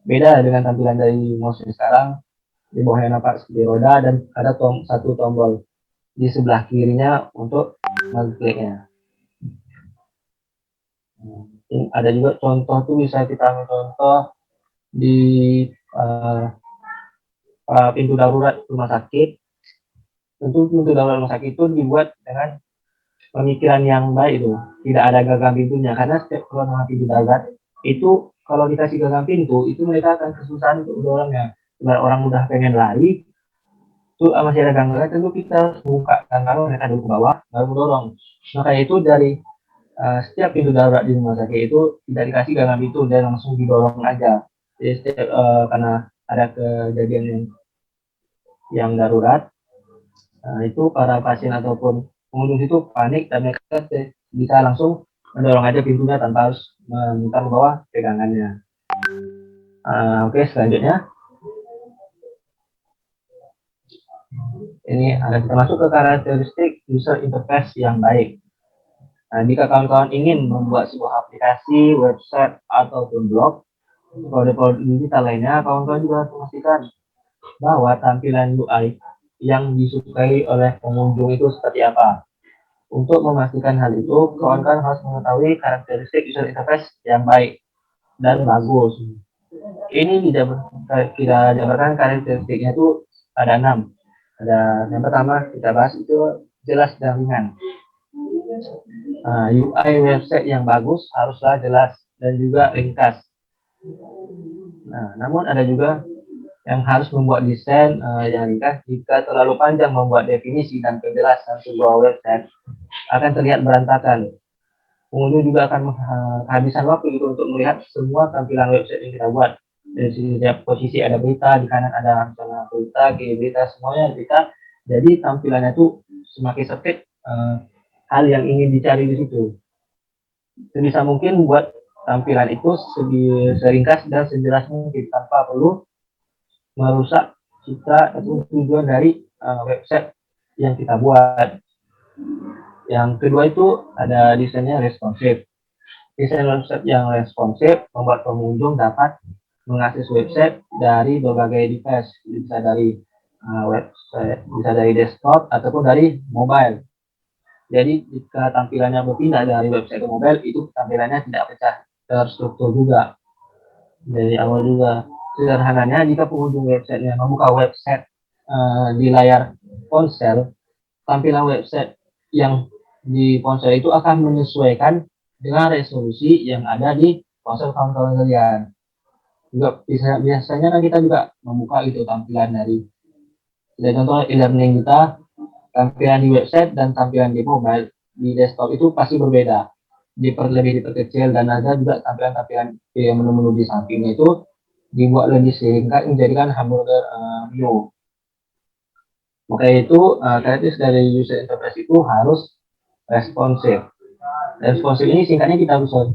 beda dengan tampilan dari mouse sekarang. Di bawahnya nampak seperti roda dan ada satu tombol di sebelah kirinya untuk mengkliknya. Ada juga contoh tuh, bisa kita ambil contoh di pintu darurat rumah sakit. Tentu pintu darurat rumah sakit itu dibuat dengan pemikiran yang baik itu, tidak ada gagang pintunya, karena setiap keluar pintu darurat itu kalau dikasih gagang pintu itu mereka akan kesusahan untuk mendorongnya. Kalau orang udah pengen lari itu masih ada gangguan, tentu kita buka gangguan, mereka dulu ke bawah baru mendorong. Maka itu dari setiap pintu darurat di rumah sakit itu tidak dikasih gagang pintu dan langsung didorong aja. Jadi setiap, karena ada kejadian yang darurat, itu para pasien ataupun pengunjung itu panik dan mereka bisa langsung mendorong aja pintunya tanpa harus meminta ke bawah pegangannya. Oke, selanjutnya. Ini ada kita masuk ke karakteristik user interface yang baik. Nah, jika kawan-kawan ingin membuat sebuah aplikasi, website, ataupun blog, Kode-kode digital lainnya, kawan-kawan juga harus memastikan bahwa tampilan UI yang disukai oleh pengunjung itu seperti apa. Untuk memastikan hal itu, kawan-kawan harus mengetahui karakteristik user interface yang baik dan bagus. Ini kita jabarkan karakteristiknya itu ada 6. Ada yang pertama kita bahas itu jelas dan ringan. UI website yang bagus haruslah jelas dan juga ringkas. Nah, namun ada juga yang harus membuat desain yang ringkas. Jika terlalu panjang membuat definisi dan penjelasan sebuah website akan terlihat berantakan. Pengunjung juga akan kehabisan waktu itu untuk melihat semua tampilan website yang kita buat. Dari setiap posisi ada berita, di kanan ada misalnya berita, kiri berita, semuanya berita. Jadi tampilannya itu semakin sempit hal yang ingin dicari di situ. Sebisa mungkin buat tampilan itu seringkas dan sejelas mungkin tanpa perlu merusak citra atau tujuan dari website yang kita buat. Yang kedua itu ada desainnya responsif. Desain website yang responsif membuat pengunjung dapat mengakses website dari berbagai device, bisa dari website, bisa dari desktop ataupun dari mobile. Jadi jika tampilannya berpindah dari website ke mobile, itu tampilannya tidak pecah, terstruktur juga. Dari awal juga. Sederhananya, jika pengunjung websitenya membuka website di layar ponsel, tampilan website yang di ponsel itu akan menyesuaikan dengan resolusi yang ada di ponsel kawan-kawan kalian. Juga biasanya kan kita juga membuka itu tampilan dari contoh e-learning kita, tampilan di website dan tampilan di mobile di desktop itu pasti berbeda, lebih diperkecil, dan ada juga tampilan-tampilan menu-menu di sampingnya itu dibuat lebih sehingga menjadikan hamburger menu. Maka itu karakteristik dari user interface itu harus responsif. Responsif ini singkatnya kita bisa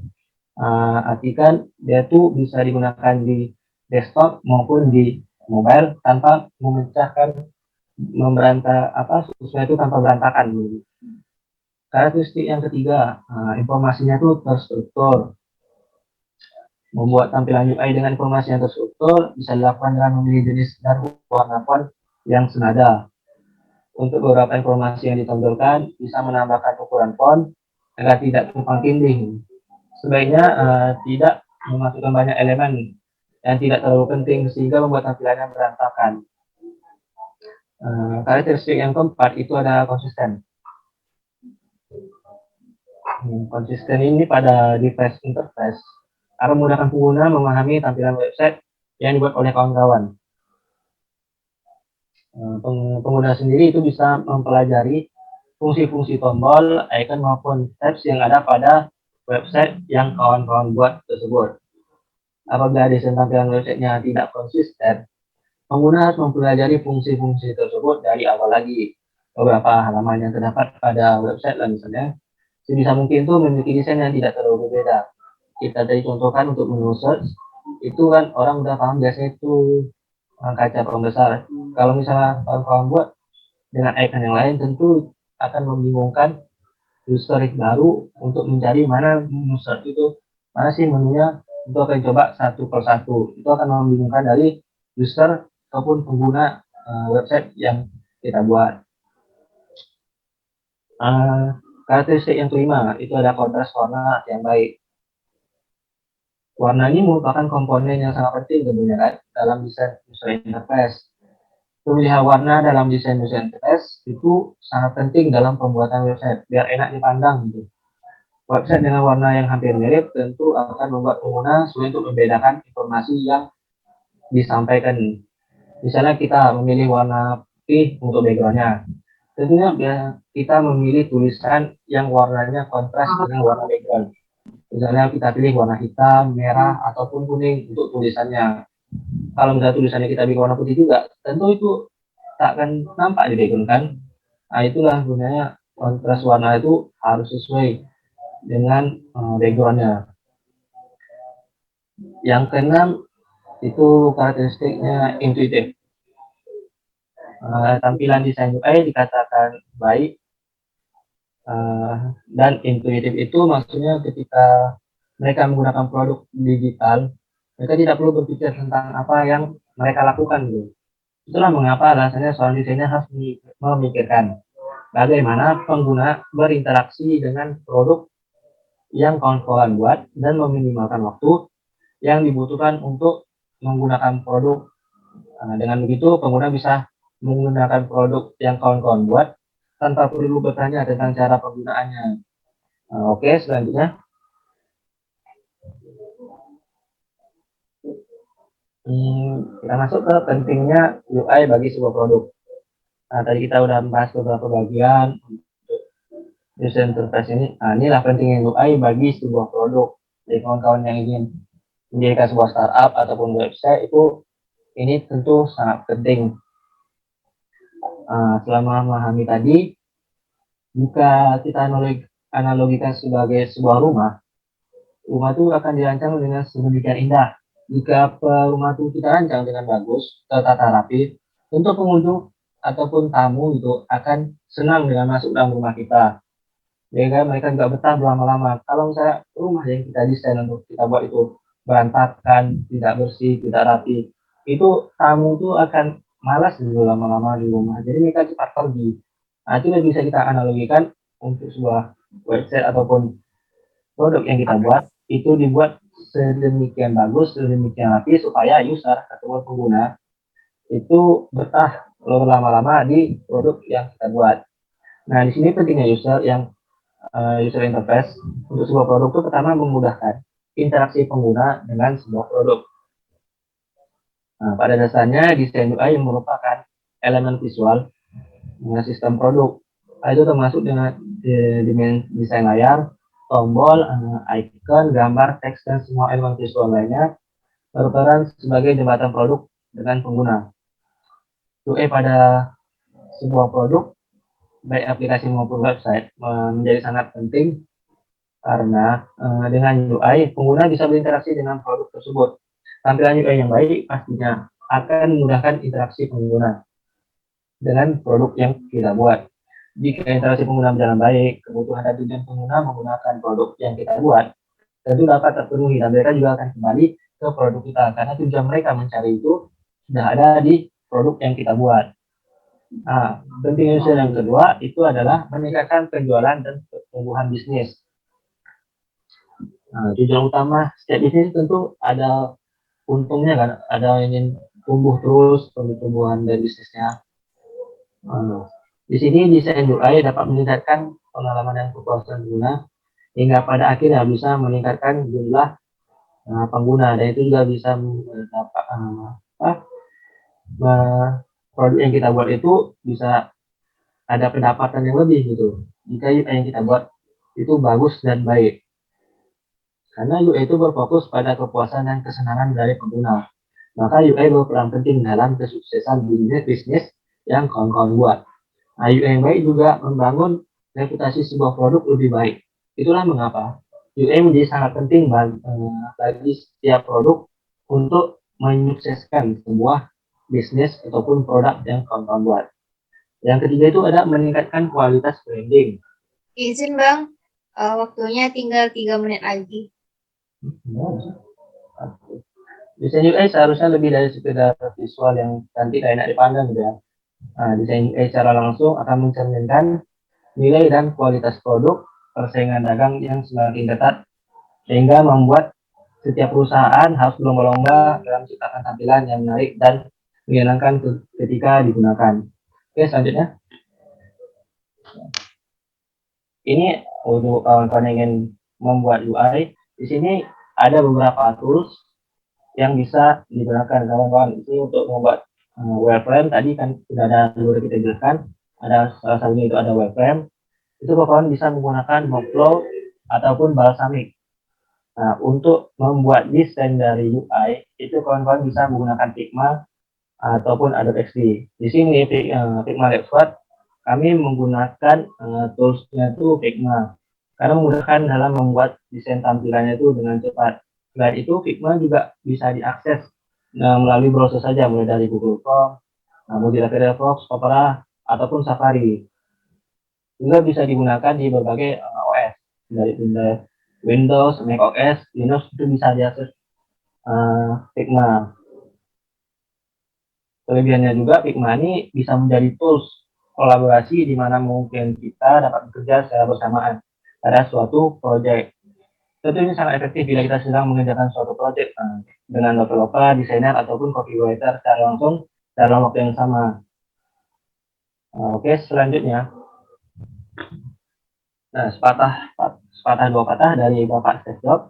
artikan dia tuh bisa digunakan di desktop maupun di mobile tanpa memecahkan sesuai itu tanpa berantakan. Karakteristik yang ketiga, informasinya itu terstruktur. Membuat tampilan UI dengan informasi yang terstruktur bisa dilakukan dengan memilih jenis dan warna font yang senada. Untuk beberapa informasi yang ditampilkan bisa menambahkan ukuran font agar tidak tumpang tindih. Sebaiknya tidak memasukkan banyak elemen yang tidak terlalu penting sehingga membuat tampilannya berantakan. Karakteristik yang keempat itu ada konsisten. Konsisten ini pada device interface akan memudahkan pengguna memahami tampilan website yang dibuat oleh kawan-kawan. Pengguna sendiri itu bisa mempelajari fungsi-fungsi tombol, icon maupun tabs yang ada pada website yang kawan-kawan buat tersebut. Apabila desain tampilan websitenya tidak konsisten, pengguna harus mempelajari fungsi-fungsi tersebut dari awal lagi. Beberapa halaman yang terdapat pada website lah misalnya, sebisa mungkin itu memiliki desain yang tidak terlalu berbeda. Kita tadi contohkan untuk menu search, itu kan orang udah paham biasanya itu kaca pembesar. Kalau misalnya kawan-kawan buat dengan icon yang lain, tentu akan membingungkan user baru untuk mencari mana menu search itu, mana sih menunya, itu akan coba satu per satu. Itu akan membingungkan dari user ataupun pengguna website yang kita buat. Karakteristik yang kelima itu ada kontras warna yang baik. Warna ini merupakan komponen yang sangat penting tentunya kan dalam desain user interface. Pemilihan warna dalam desain user interface itu sangat penting dalam pembuatan website biar enak dipandang gitu. Website dengan warna yang hampir mirip tentu akan membuat pengguna sulit untuk membedakan informasi yang disampaikan. Misalnya kita memilih warna putih untuk backgroundnya, tentunya kita memilih tulisan yang warnanya kontras dengan warna background. Misalnya kita pilih warna hitam, merah, ataupun kuning untuk tulisannya. Kalau misalnya tulisannya kita bikin warna putih juga, tentu itu tak akan nampak di background kan. Nah itulah gunanya kontras warna itu harus sesuai dengan backgroundnya. Yang keenam itu karakteristiknya intuitif. Tampilan desain UI dikatakan baik dan intuitif itu maksudnya ketika mereka menggunakan produk digital Mereka tidak perlu berpikir tentang apa yang mereka lakukan gitu. Itulah mengapa alasannya seorang desainer harus memikirkan bagaimana pengguna berinteraksi dengan produk yang kawan-kawan buat dan meminimalkan waktu yang dibutuhkan untuk menggunakan produk. Dengan begitu, pengguna bisa menggunakan produk yang kawan-kawan buat tanpa perlu bertanya tentang cara penggunaannya. Oke, selanjutnya. Kita masuk ke pentingnya UI bagi sebuah produk. Tadi kita udah membahas beberapa bagian untuk user interface ini. Inilah pentingnya UI bagi sebuah produk. Jadi kawan-kawan yang ingin mendirikan sebuah startup ataupun website itu ini tentu sangat penting. Selama memahami tadi, jika kita analogikan sebagai sebuah rumah itu akan dirancang dengan sedemikian indah. Jika rumah itu kita rancang dengan bagus, tertata rapi, tentu pengunjung ataupun tamu itu akan senang dengan masuk dalam rumah kita. Sehingga mereka juga betah berlama-lama. Kalau misalnya rumah yang kita desain untuk kita buat itu berantakan, tidak bersih, tidak rapi, itu tamu itu akan malas dulu lama-lama di rumah. Jadi mereka cepat pergi. Itu bisa kita analogikan untuk sebuah website ataupun produk yang kita buat itu dibuat sedemikian bagus, sedemikian rapi supaya user ataupun pengguna itu betah lama-lama di produk yang kita buat. Nah, di sini pentingnya user interface untuk sebuah produk itu pertama memudahkan interaksi pengguna dengan sebuah produk. Pada dasarnya desain UI merupakan elemen visual dengan sistem produk. Itu termasuk dengan desain layar, tombol, icon, gambar, teks, dan semua elemen visual lainnya berperan sebagai jembatan produk dengan pengguna. UI pada sebuah produk, baik aplikasi maupun website, menjadi sangat penting karena dengan UI, pengguna bisa berinteraksi dengan produk tersebut. Tampilan UI yang baik pastinya akan memudahkan interaksi pengguna dengan produk yang kita buat. Jika interaksi pengguna berjalan baik, kebutuhan dan tujuan pengguna menggunakan produk yang kita buat tentu dapat terpenuhi dan mereka juga akan kembali ke produk kita karena tujuan mereka mencari itu sudah ada di produk yang kita buat. Penting unsur yang kedua itu adalah meningkatkan penjualan dan pertumbuhan bisnis. Tujuan utama setiap bisnis tentu ada untungnya kan, ada yang ingin tumbuh terus, pertumbuhan dan bisnisnya. Di sini desain UI dapat meningkatkan pengalaman dan kepuasan pengguna hingga pada akhirnya bisa meningkatkan jumlah pengguna dan itu juga bisa produk yang kita buat itu bisa ada pendapatan yang lebih gitu jika UI yang kita buat itu bagus dan baik. Karena UI itu berfokus pada kepuasan dan kesenangan dari pengguna. Maka UI berperan penting dalam kesuksesan bisnis yang kawan-kawan buat. UI yang baik juga membangun reputasi sebuah produk lebih baik. Itulah mengapa UI menjadi sangat penting bagi setiap produk untuk menyukseskan sebuah bisnis ataupun produk yang kawan-kawan buat. Yang ketiga itu ada meningkatkan kualitas branding. Izin Bang, waktunya tinggal 3 menit lagi. Desain UI seharusnya lebih dari sekedar visual yang cantik dan enak dipandang gitu ya. Desain UI secara langsung akan mencerminkan nilai dan kualitas produk, persaingan dagang yang semakin ketat, sehingga membuat setiap perusahaan harus berlomba-lomba dalam menciptakan tampilan yang menarik dan menyenangkan ketika digunakan. Oke, selanjutnya. Ini untuk kawan-kawan yang ingin membuat UI, di sini ada beberapa tools yang bisa digunakan kawan-kawan. Ini untuk membuat wireframe, tadi kan sudah ada dulu kita jelaskan, ada salah satunya itu ada wireframe. Itu kawan-kawan bisa menggunakan Mockflow ataupun Balsamiq. Nah, untuk membuat desain dari UI, itu kawan-kawan bisa menggunakan Figma ataupun Adobe XD. Di sini Figma Labsquad, kami menggunakan toolsnya itu Figma, karena memudahkan dalam membuat desain tampilannya itu dengan cepat. Selain itu, Figma juga bisa diakses melalui browser saja, mulai dari Google Chrome, Mozilla Firefox, Opera, ataupun Safari. Juga bisa digunakan di berbagai OS, dari Windows, Mac OS, Linux itu bisa diakses Figma. Kelebihannya juga Figma ini bisa menjadi tools kolaborasi di mana mungkin kita dapat bekerja secara bersamaan pada suatu proyek. Tentu ini sangat efektif bila kita sedang mengerjakan suatu proyek dengan developer, desainer, ataupun copywriter secara langsung dalam waktu yang sama. Oke, selanjutnya. Nah, sepatah dua patah dari Bapak Steve Jobs.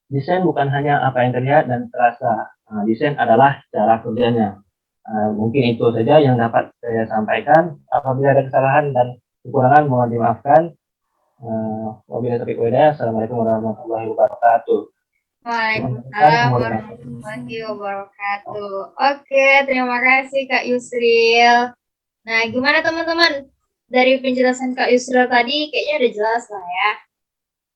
Desain bukan hanya apa yang terlihat dan terasa. Desain adalah cara kerjanya. Mungkin itu saja yang dapat saya sampaikan. Apabila ada kesalahan dan kekurangan mohon dimaafkan. Wabillahi taufiq wal hidayah. Assalamualaikum warahmatullahi wabarakatuh. Waalaikumsalam warahmatullahi wabarakatuh. Oke, terima kasih Kak Yusril. Nah, gimana teman-teman? Dari penjelasan Kak Yusril tadi kayaknya udah jelas lah ya.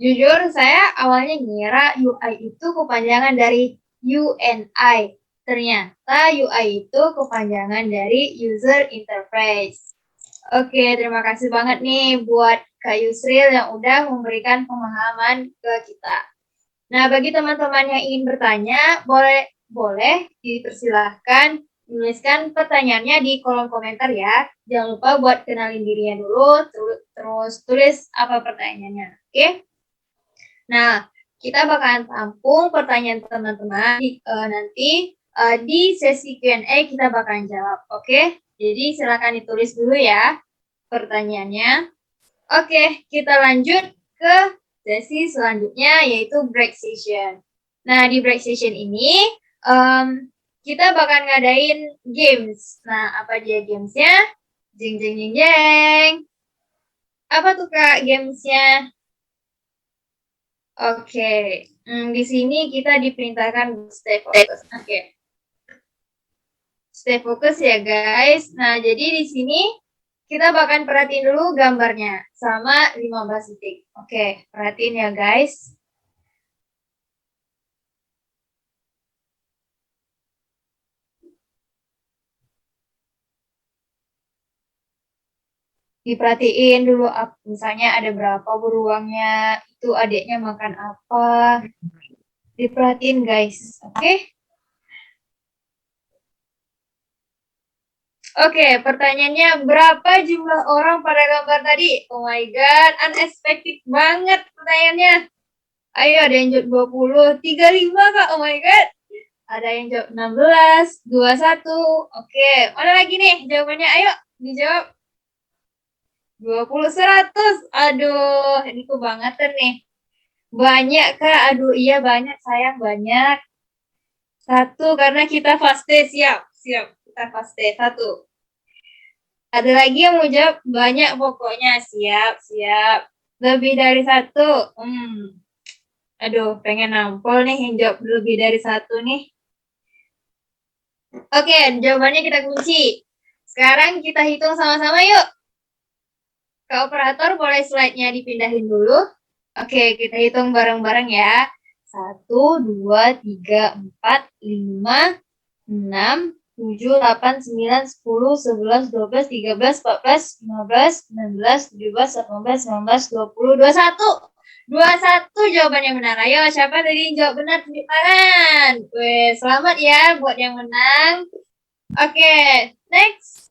Jujur, saya awalnya ngira UI itu kepanjangan dari UNI. Ternyata UI itu kepanjangan dari User Interface. Oke, terima kasih banget nih buat Kak Yusril yang udah memberikan pemahaman ke kita. Nah, bagi teman-teman yang ingin bertanya, boleh dipersilahkan tuliskan pertanyaannya di kolom komentar ya. Jangan lupa buat kenalin dirinya dulu, terus tulis apa pertanyaannya. Oke? Nah, kita bakalan tampung pertanyaan teman-teman nanti di sesi Q&A kita bakalan jawab. Oke? Jadi silakan ditulis dulu ya pertanyaannya. Oke, kita lanjut ke sesi selanjutnya yaitu break session. Nah, di break session ini kita bakal ngadain games. Nah, apa dia gamesnya? Jeng jeng jeng jeng. Apa tuh Kak gamesnya? Oke, di sini kita diperintahkan stay focus. Oke. Stay fokus ya guys. Nah, jadi di sini kita bakal perhatiin dulu gambarnya sama 15 detik. Oke, perhatiin ya guys. Diperhatiin dulu, misalnya ada berapa beruangnya, itu adiknya makan apa. Diperhatiin guys, oke? Oke, pertanyaannya berapa jumlah orang pada gambar tadi? Oh my god, unexpected banget pertanyaannya. Ayo, ada yang jawab 20, 35 Kak, oh my god. Ada yang jawab 16, 21. Oke, mana lagi nih jawabannya? Ayo, dijawab. 20, 100. Aduh, ini kebangetan nih. Banyak Kak, aduh iya banyak sayang, banyak. 1, karena kita faste, siap. Kita faste, 1. Ada lagi yang mau jawab? Banyak pokoknya, siap. Lebih dari 1. Aduh, pengen nampol nih yang jawab lebih dari 1 nih. Oke, jawabannya kita kunci. Sekarang kita hitung sama-sama yuk. Kak operator boleh slide-nya dipindahin dulu. Oke, kita hitung bareng-bareng ya. 1, 2, 3, 4, 5, 6, 7, 8, 9, 10, 11, 12, 13, 14, 15, 16, 17, 18, 19, 20, 21. 21 jawaban yang benar. Ayo, siapa tadi yang jawab benar? Tunjuk tangan. Weh, selamat ya buat yang menang. Oke, next.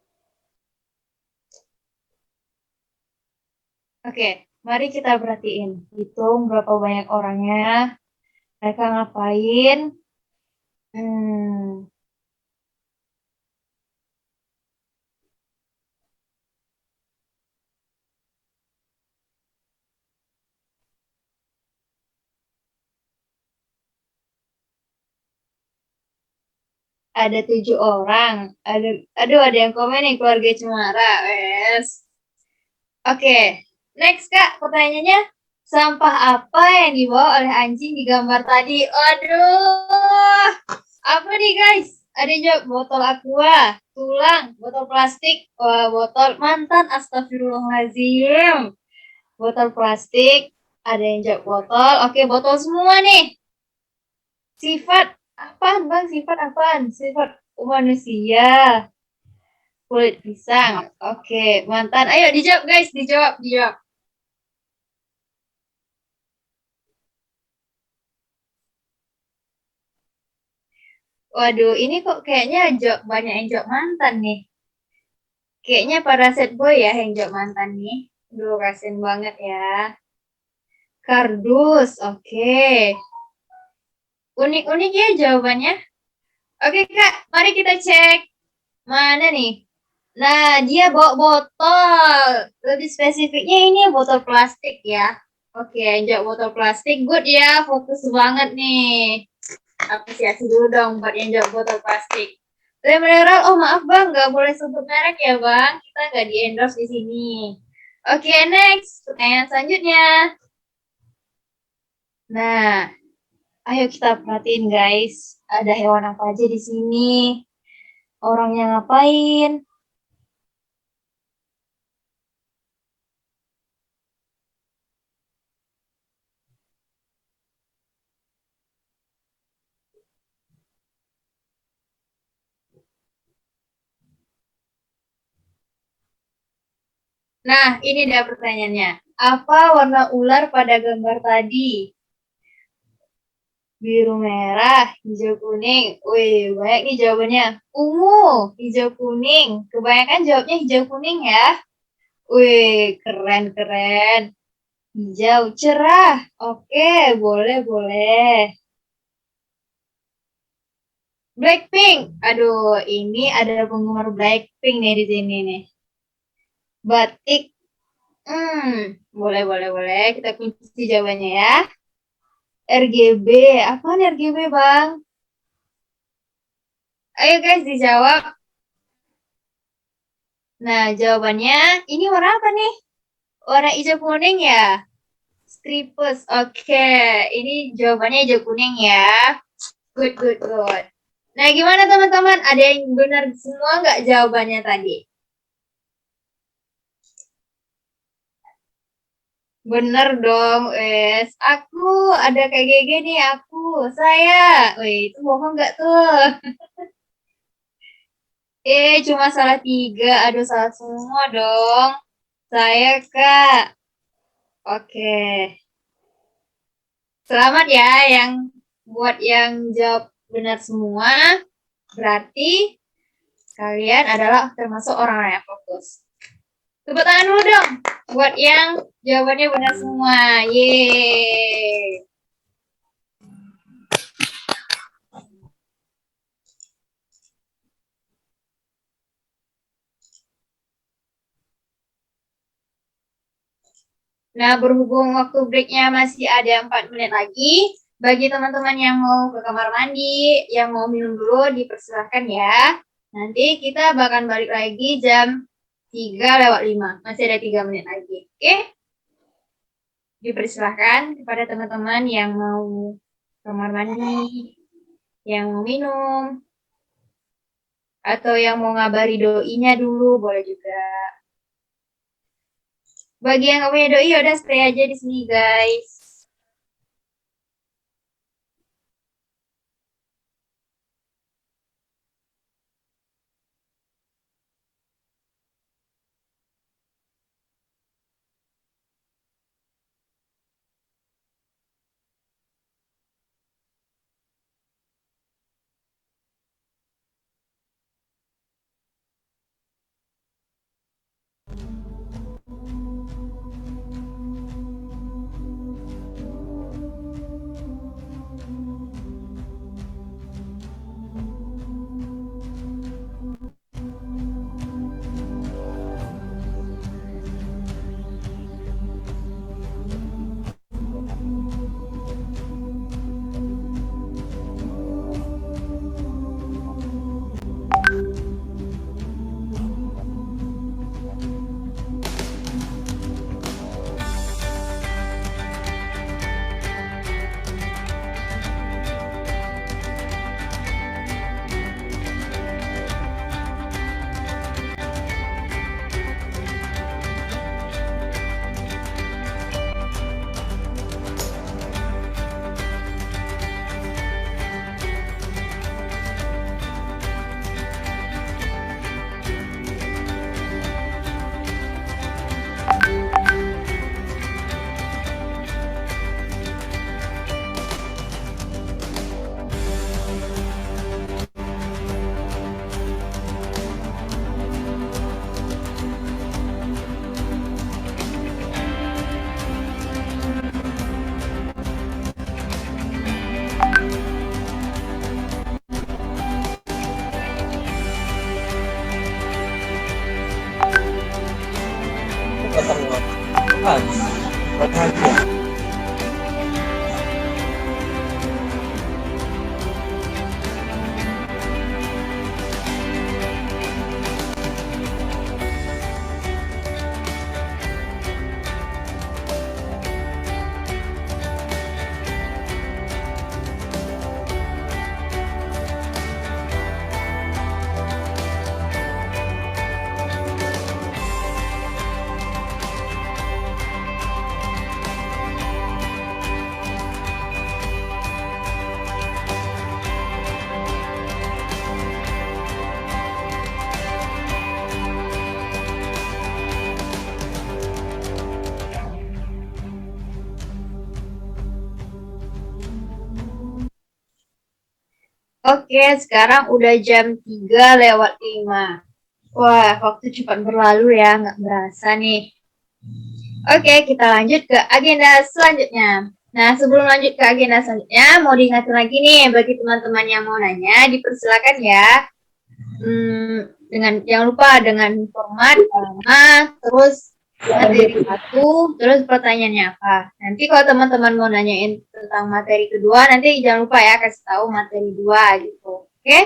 Oke, mari kita perhatiin. Hitung berapa banyak orangnya. Mereka ngapain. Ada 7 orang. Ada yang komen nih keluarga Cemara. Wes. Oke, next Kak, pertanyaannya. Sampah apa yang dibawa oleh anjing di gambar tadi? Aduh. Apa nih guys? Ada yang jawab botol aqua, tulang, botol plastik, botol mantan, astagfirullahaladzim. Botol plastik, ada yang jawab botol. Oke, botol semua nih. Sifat apaan bang? Sifat manusia. Kulit pisang. Oke, mantan. Ayo dijawab guys, dijawab. Waduh, ini kok kayaknya banyak yang jawab mantan nih. Kayaknya para set boy ya yang jawab mantan nih. Duh, kasian banget ya. Kardus, oke. Unik-unik ya jawabannya. Oke Kak, mari kita cek. Mana nih? Nah, dia bawa botol. Lebih spesifiknya ini botol plastik ya. Oke, jawab botol plastik. Good ya, fokus banget nih. Apresiasi dulu dong buat yang jawab botol plastik. Tapi mineral, oh maaf bang, nggak boleh sebut merek ya bang. Kita nggak di endorse di sini. Oke, next. Pertanyaan selanjutnya. Nah, ayo kita perhatiin guys. Ada hewan apa aja di sini? Orangnya ngapain? Nah, ini dia pertanyaannya. Apa warna ular pada gambar tadi? Biru merah, hijau kuning. Wih, banyak nih jawabannya. Ungu, hijau kuning. Kebanyakan jawabnya hijau kuning ya. Wih, keren-keren. Hijau cerah. Oke, boleh-boleh. Blackpink. Aduh, ini ada penggemar Blackpink nih di sini nih. Batik. Boleh. Kita kunci jawabannya ya. RGB. Apaan RGB, Bang? Ayo guys, dijawab. Nah, jawabannya ini warna apa nih? Warna hijau kuning ya? Stripes. Oke, ini jawabannya hijau kuning ya. Good. Nah, gimana teman-teman? Ada yang benar semua nggak jawabannya tadi? Bener dong, wes. Aku ada kayak gini, aku, saya. Wih, itu bohong nggak tuh? Cuma salah 3. Aduh, salah semua dong. Saya, Kak. Oke. Selamat ya buat yang jawab benar semua. Berarti kalian adalah termasuk orang yang fokus. Tepuk tangan dulu dong buat yang jawabannya benar semua. Yeay. Nah, berhubung waktu breaknya masih ada 4 menit lagi, bagi teman-teman yang mau ke kamar mandi, yang mau minum dulu, dipersilahkan ya. Nanti kita bakal balik lagi jam 3:05. Masih ada 3 menit lagi. Oke? Dipersilahkan kepada teman-teman yang mau kamar mandi, yang mau minum, atau yang mau ngabari doinya dulu, boleh juga. Bagi yang nggak punya doi, udah stay aja di sini, guys. Oke, sekarang udah jam 3:05. Wah, waktu cepat berlalu ya, nggak berasa nih. Oke, kita lanjut ke agenda selanjutnya. Nah, sebelum lanjut ke agenda selanjutnya, mau diingatkan lagi nih, bagi teman-teman yang mau nanya, dipersilakan ya. Jangan lupa dengan format nama, terus materi 1, terus pertanyaannya apa. Nanti kalau teman-teman mau nanyain tentang materi kedua, nanti jangan lupa ya kasih tahu materi 2 gitu. Oke?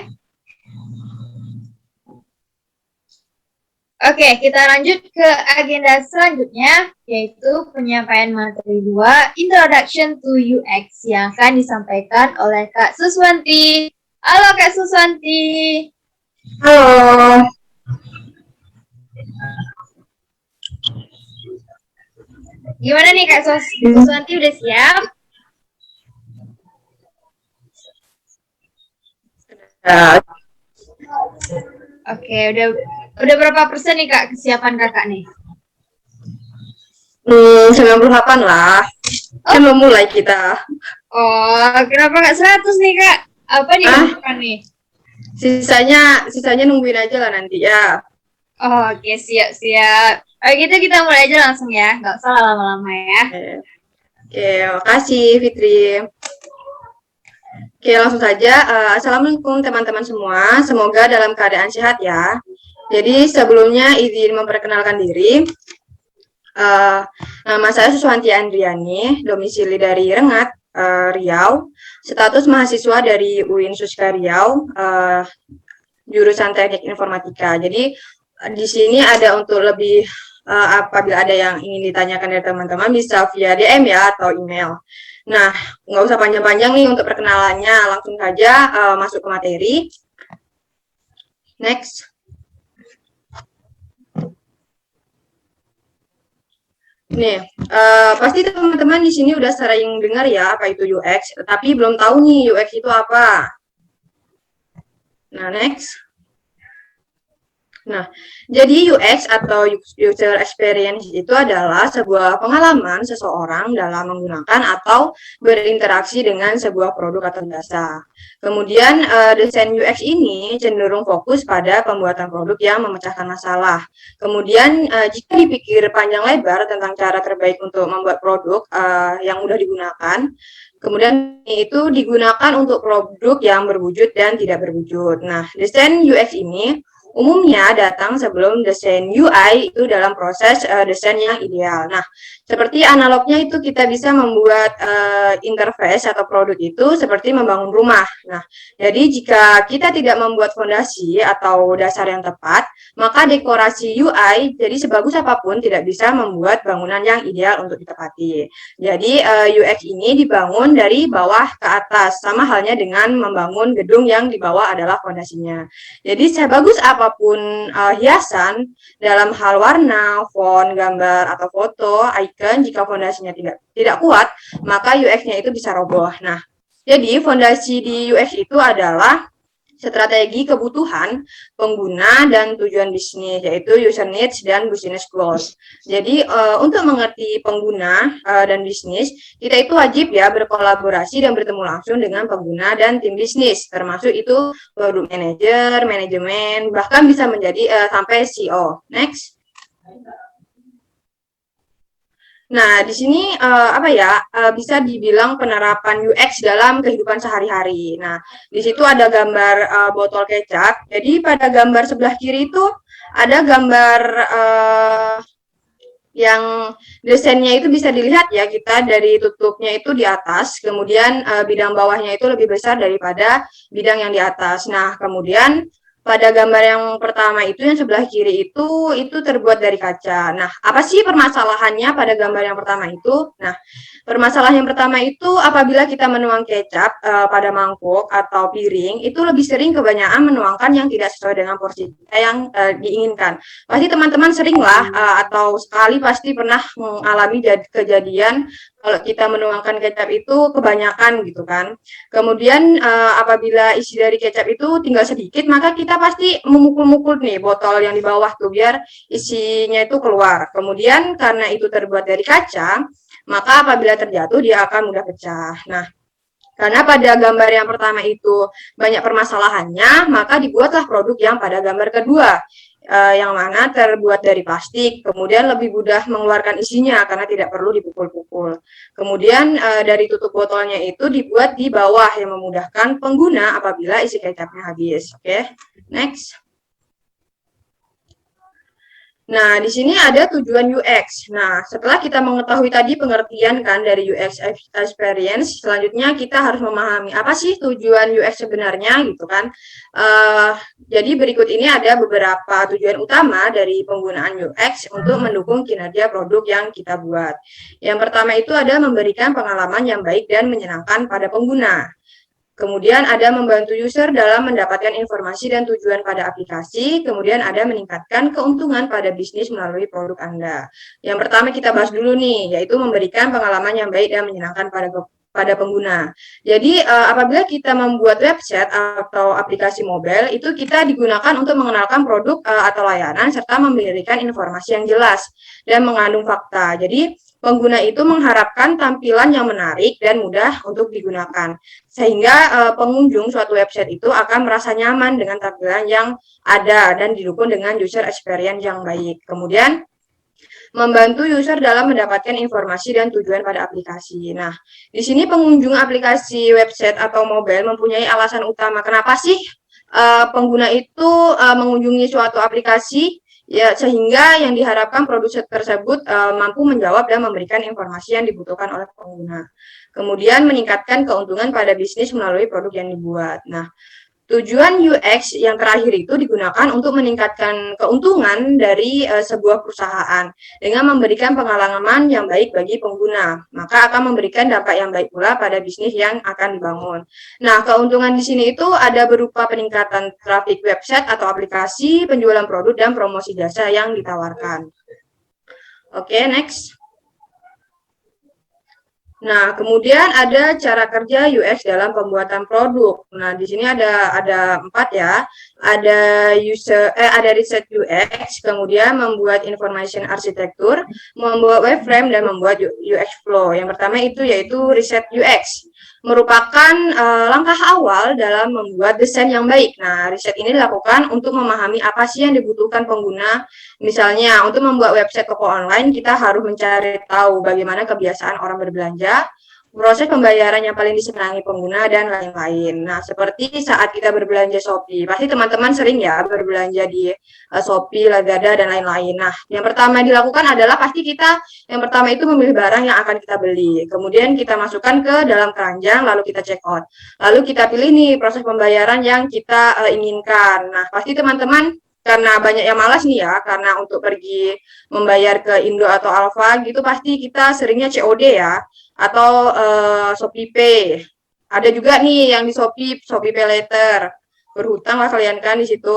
Oke, kita lanjut ke agenda selanjutnya, yaitu penyampaian materi 2, Introduction to UX, yang akan disampaikan oleh Kak Suswanti. Halo Kak Suswanti. Halo. Gimana nih Kak Suswanti, udah siap? Oke, udah berapa persen nih Kak kesiapan Kakak nih? 98 lah. Kan belum mulai kita. Oh, kenapa nggak 100 nih Kak? Apa nih bukan nih? Sisanya nungguin aja lah nanti ya. Oh, oke, siap. Oke, gitu kita mulai aja langsung ya. Nggak usah lama-lama ya. Oke, makasih Fitri. Oke, langsung saja. Assalamualaikum teman-teman semua. Semoga dalam keadaan sehat ya. Jadi sebelumnya izin memperkenalkan diri. Nama saya Suswanti Andriani, domisili dari Rengat, Riau. Status mahasiswa dari UIN Suska Riau, jurusan Teknik Informatika. Jadi di sini ada untuk lebih apabila ada yang ingin ditanyakan dari teman-teman bisa via DM ya atau email. Nah, nggak usah panjang-panjang nih untuk perkenalannya, langsung saja masuk ke materi. Next. Nih, pasti teman-teman di sini udah sering dengar ya apa itu UX, tapi belum tahu nih UX itu apa. Nah, next. Nah, jadi UX atau User Experience itu adalah sebuah pengalaman seseorang dalam menggunakan atau berinteraksi dengan sebuah produk atau jasa. Kemudian, desain UX ini cenderung fokus pada pembuatan produk yang memecahkan masalah. Kemudian, jika dipikir panjang lebar tentang cara terbaik untuk membuat produk yang mudah digunakan, kemudian itu digunakan untuk produk yang berwujud dan tidak berwujud. Nah, desain UX ini umumnya datang sebelum desain UI itu dalam proses desain yang ideal. Nah, seperti analognya itu kita bisa membuat interface atau produk itu seperti membangun rumah. Nah, jadi jika kita tidak membuat fondasi atau dasar yang tepat, maka dekorasi UI jadi sebagus apapun tidak bisa membuat bangunan yang ideal untuk ditempati. Jadi UX ini dibangun dari bawah ke atas, sama halnya dengan membangun gedung yang di bawah adalah fondasinya. Jadi sebagus apapun hiasan dalam hal warna, font, gambar atau foto, icon, jika fondasinya tidak kuat, maka UX-nya itu bisa roboh. Nah, jadi fondasi di UX itu adalah strategi kebutuhan pengguna dan tujuan bisnis, yaitu user needs dan business goals. Jadi untuk mengerti pengguna dan bisnis, kita itu wajib ya berkolaborasi dan bertemu langsung dengan pengguna dan tim bisnis, termasuk itu product manager, manajemen, bahkan bisa menjadi sampai CEO. Next. Nah, di sini bisa dibilang penerapan UX dalam kehidupan sehari-hari. Nah, di situ ada gambar botol kecap. Jadi pada gambar sebelah kiri itu ada gambar yang desainnya itu bisa dilihat ya, kita dari tutupnya itu di atas, kemudian bidang bawahnya itu lebih besar daripada bidang yang di atas. Nah, kemudian pada gambar yang pertama itu yang sebelah kiri itu terbuat dari kaca. Nah, apa sih permasalahannya pada gambar yang pertama itu? Nah, permasalahan yang pertama itu apabila kita menuang kecap pada mangkuk atau piring, itu lebih sering kebanyakan menuangkan yang tidak sesuai dengan porsi kita yang diinginkan. Pasti teman-teman sering lah atau sekali pasti pernah mengalami kejadian kalau kita menuangkan kecap itu kebanyakan gitu kan. Kemudian apabila isi dari kecap itu tinggal sedikit, maka kita pasti memukul-mukul nih botol yang di bawah tuh biar isinya itu keluar. Kemudian karena itu terbuat dari kaca, maka apabila terjatuh dia akan mudah pecah. Nah, karena pada gambar yang pertama itu banyak permasalahannya, maka dibuatlah produk yang pada gambar kedua, yang mana terbuat dari plastik, kemudian lebih mudah mengeluarkan isinya karena tidak perlu dipukul-pukul. Kemudian dari tutup botolnya itu dibuat di bawah yang memudahkan pengguna apabila isi kecapnya habis. Oke, next. Nah, di sini ada tujuan UX. Nah, setelah kita mengetahui tadi pengertian kan dari UX experience, selanjutnya kita harus memahami apa sih tujuan UX sebenarnya gitu kan. Jadi berikut ini ada beberapa tujuan utama dari penggunaan UX untuk mendukung kinerja produk yang kita buat. Yang pertama itu ada memberikan pengalaman yang baik dan menyenangkan pada pengguna. Kemudian ada membantu user dalam mendapatkan informasi dan tujuan pada aplikasi, kemudian ada meningkatkan keuntungan pada bisnis melalui produk Anda. Yang pertama kita bahas dulu nih, yaitu memberikan pengalaman yang baik dan menyenangkan pada pengguna. Jadi apabila kita membuat website atau aplikasi mobile, itu kita digunakan untuk mengenalkan produk atau layanan serta memberikan informasi yang jelas dan mengandung fakta. Jadi pengguna itu mengharapkan tampilan yang menarik dan mudah untuk digunakan, sehingga pengunjung suatu website itu akan merasa nyaman dengan tampilan yang ada dan didukung dengan user experience yang baik. Kemudian membantu user dalam mendapatkan informasi dan tujuan pada aplikasi. Nah, di sini pengunjung aplikasi website atau mobile mempunyai alasan utama kenapa sih pengguna itu mengunjungi suatu aplikasi, ya, sehingga yang diharapkan produk tersebut mampu menjawab dan memberikan informasi yang dibutuhkan oleh pengguna. Kemudian meningkatkan keuntungan pada bisnis melalui produk yang dibuat. Nah, tujuan UX yang terakhir itu digunakan untuk meningkatkan keuntungan dari sebuah perusahaan dengan memberikan pengalaman yang baik bagi pengguna, maka akan memberikan dampak yang baik pula pada bisnis yang akan dibangun. Nah, keuntungan di sini itu ada berupa peningkatan trafik website atau aplikasi, penjualan produk, dan promosi jasa yang ditawarkan. Oke, next. Nah, kemudian ada cara kerja UX dalam pembuatan produk. Nah, di sini ada 4 ya. Ada riset UX, kemudian membuat information arsitektur, membuat wireframe, dan membuat UX flow. Yang pertama itu yaitu riset UX. Merupakan langkah awal dalam membuat desain yang baik. Nah, riset ini dilakukan untuk memahami apa sih yang dibutuhkan pengguna. Misalnya, untuk membuat website toko online, kita harus mencari tahu bagaimana kebiasaan orang berbelanja, proses pembayaran yang paling disenangi pengguna, dan lain-lain. Nah, seperti saat kita berbelanja Shopee, pasti teman-teman sering ya berbelanja di Shopee, Lazada, dan lain-lain. Nah, yang pertama dilakukan adalah pasti kita yang pertama itu memilih barang yang akan kita beli. Kemudian kita masukkan ke dalam keranjang, lalu kita check out. Lalu kita pilih nih proses pembayaran yang kita inginkan. Nah, pasti teman-teman karena banyak yang malas nih ya, karena untuk pergi membayar ke Indo atau Alfa gitu pasti kita seringnya COD ya, atau Shopee Pay. Ada juga nih yang di Shopee Pay Later. Berhutang lah kalian kan di situ.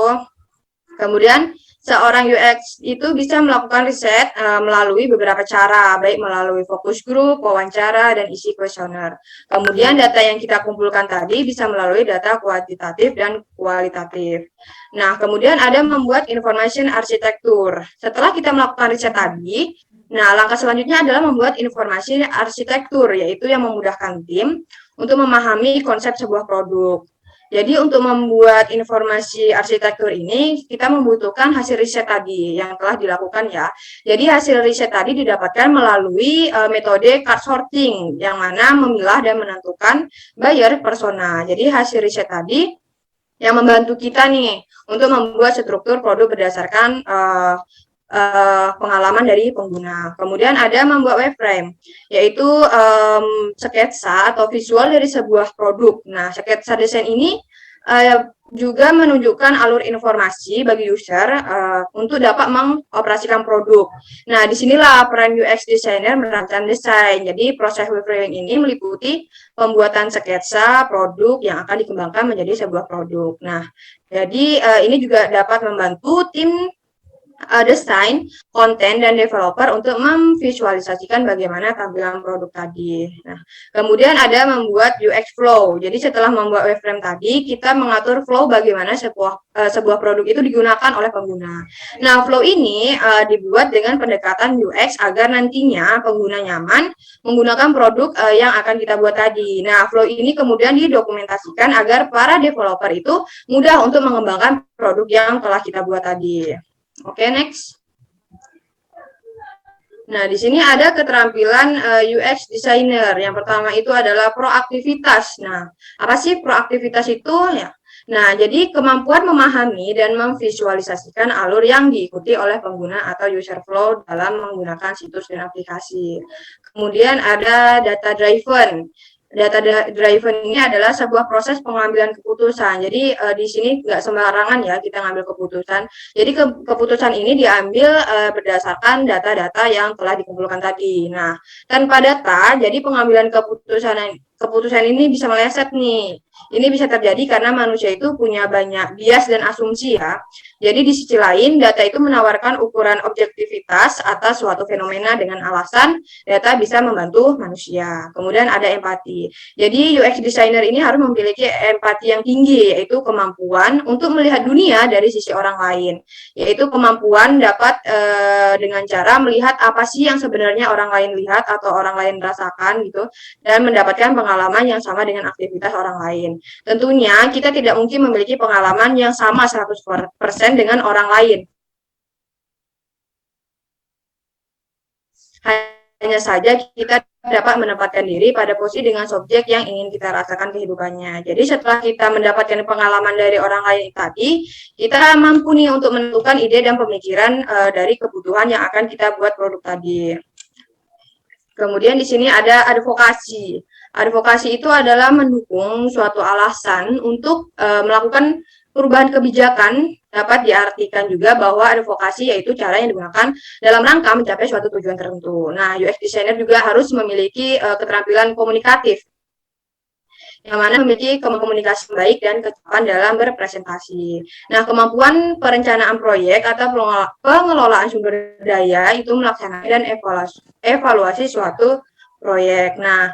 Kemudian seorang UX itu bisa melakukan riset melalui beberapa cara, baik melalui focus group, wawancara, dan isi kuesioner. Kemudian data yang kita kumpulkan tadi bisa melalui data kuantitatif dan kualitatif. Nah, kemudian ada membuat information arsitektur. Setelah kita melakukan riset tadi, nah langkah selanjutnya adalah membuat informasi arsitektur, yaitu yang memudahkan tim untuk memahami konsep sebuah produk. Jadi untuk membuat informasi arsitektur ini, kita membutuhkan hasil riset tadi yang telah dilakukan ya. Jadi hasil riset tadi didapatkan melalui metode card sorting, yang mana memilah dan menentukan buyer persona. Jadi hasil riset tadi yang membantu kita nih untuk membuat struktur produk berdasarkan pengalaman dari pengguna. Kemudian ada membuat wireframe, yaitu sketsa atau visual dari sebuah produk. Nah, sketsa desain ini juga menunjukkan alur informasi bagi user untuk dapat mengoperasikan produk. Nah, disinilah peran UX designer merancang desain. Jadi, proses wireframing ini meliputi pembuatan sketsa produk yang akan dikembangkan menjadi sebuah produk. Nah, jadi ini juga dapat membantu tim desain, konten, dan developer untuk memvisualisasikan bagaimana tampilan produk tadi. Nah, kemudian ada membuat UX flow. Jadi setelah membuat wireframe tadi, kita mengatur flow bagaimana sebuah produk itu digunakan oleh pengguna. Nah, flow ini dibuat dengan pendekatan UX agar nantinya pengguna nyaman menggunakan produk yang akan kita buat tadi. Nah, flow ini kemudian didokumentasikan agar para developer itu mudah untuk mengembangkan produk yang telah kita buat tadi. Oke, next. Nah, di sini ada keterampilan UX designer. Yang pertama itu adalah proaktivitas. Nah, apa sih proaktivitas itu? Ya. Nah, jadi kemampuan memahami dan memvisualisasikan alur yang diikuti oleh pengguna atau user flow dalam menggunakan situs dan aplikasi. Kemudian ada data driven. Data driven ini adalah sebuah proses pengambilan keputusan. Jadi di sini nggak sembarangan ya kita ngambil keputusan. Jadi keputusan ini diambil berdasarkan data-data yang telah dikumpulkan tadi. Nah, tanpa data, jadi pengambilan keputusan ini bisa meleset nih. Ini bisa terjadi karena manusia itu punya banyak bias dan asumsi ya. Jadi di sisi lain, data itu menawarkan ukuran objektivitas atas suatu fenomena dengan alasan data bisa membantu manusia. Kemudian ada empati. Jadi UX designer ini harus memiliki empati yang tinggi, yaitu kemampuan untuk melihat dunia dari sisi orang lain. Yaitu kemampuan dapat dengan cara melihat apa sih yang sebenarnya orang lain lihat atau orang lain rasakan gitu, dan mendapatkan pengalaman yang sama dengan aktivitas orang lain. Tentunya kita tidak mungkin memiliki pengalaman yang sama 100% dengan orang lain. Hanya saja kita dapat menempatkan diri pada posisi dengan subjek yang ingin kita rasakan kehidupannya. Jadi setelah kita mendapatkan pengalaman dari orang lain tadi, kita mampu nih untuk menentukan ide dan pemikiran dari kebutuhan yang akan kita buat produk tadi. Kemudian di sini ada advokasi. Advokasi itu adalah mendukung suatu alasan untuk melakukan perubahan kebijakan. Dapat diartikan juga bahwa advokasi yaitu cara yang digunakan dalam rangka mencapai suatu tujuan tertentu. Nah, UX designer juga harus memiliki keterampilan komunikatif, yang mana memiliki komunikasi baik dan kecepatan dalam berpresentasi. Nah, kemampuan perencanaan proyek atau pengelolaan sumber daya itu melaksanakan dan evaluasi suatu proyek. Nah,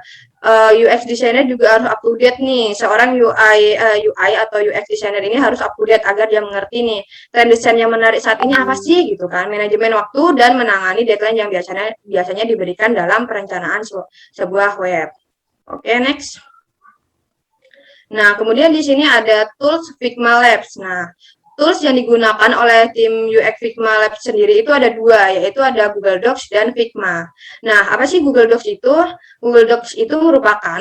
UX designer juga harus up to date nih. Seorang UI atau UX designer ini harus up to date agar dia mengerti nih tren desain yang menarik saat ini apa sih gitu kan. Manajemen waktu dan menangani deadline yang biasanya diberikan dalam perencanaan sebuah web. Oke, next. Nah, kemudian di sini ada tools Figma Labs. Nah, tools yang digunakan oleh tim UX Figma Labs sendiri itu ada dua, yaitu ada Google Docs dan Figma. Nah, apa sih Google Docs itu? Google Docs itu merupakan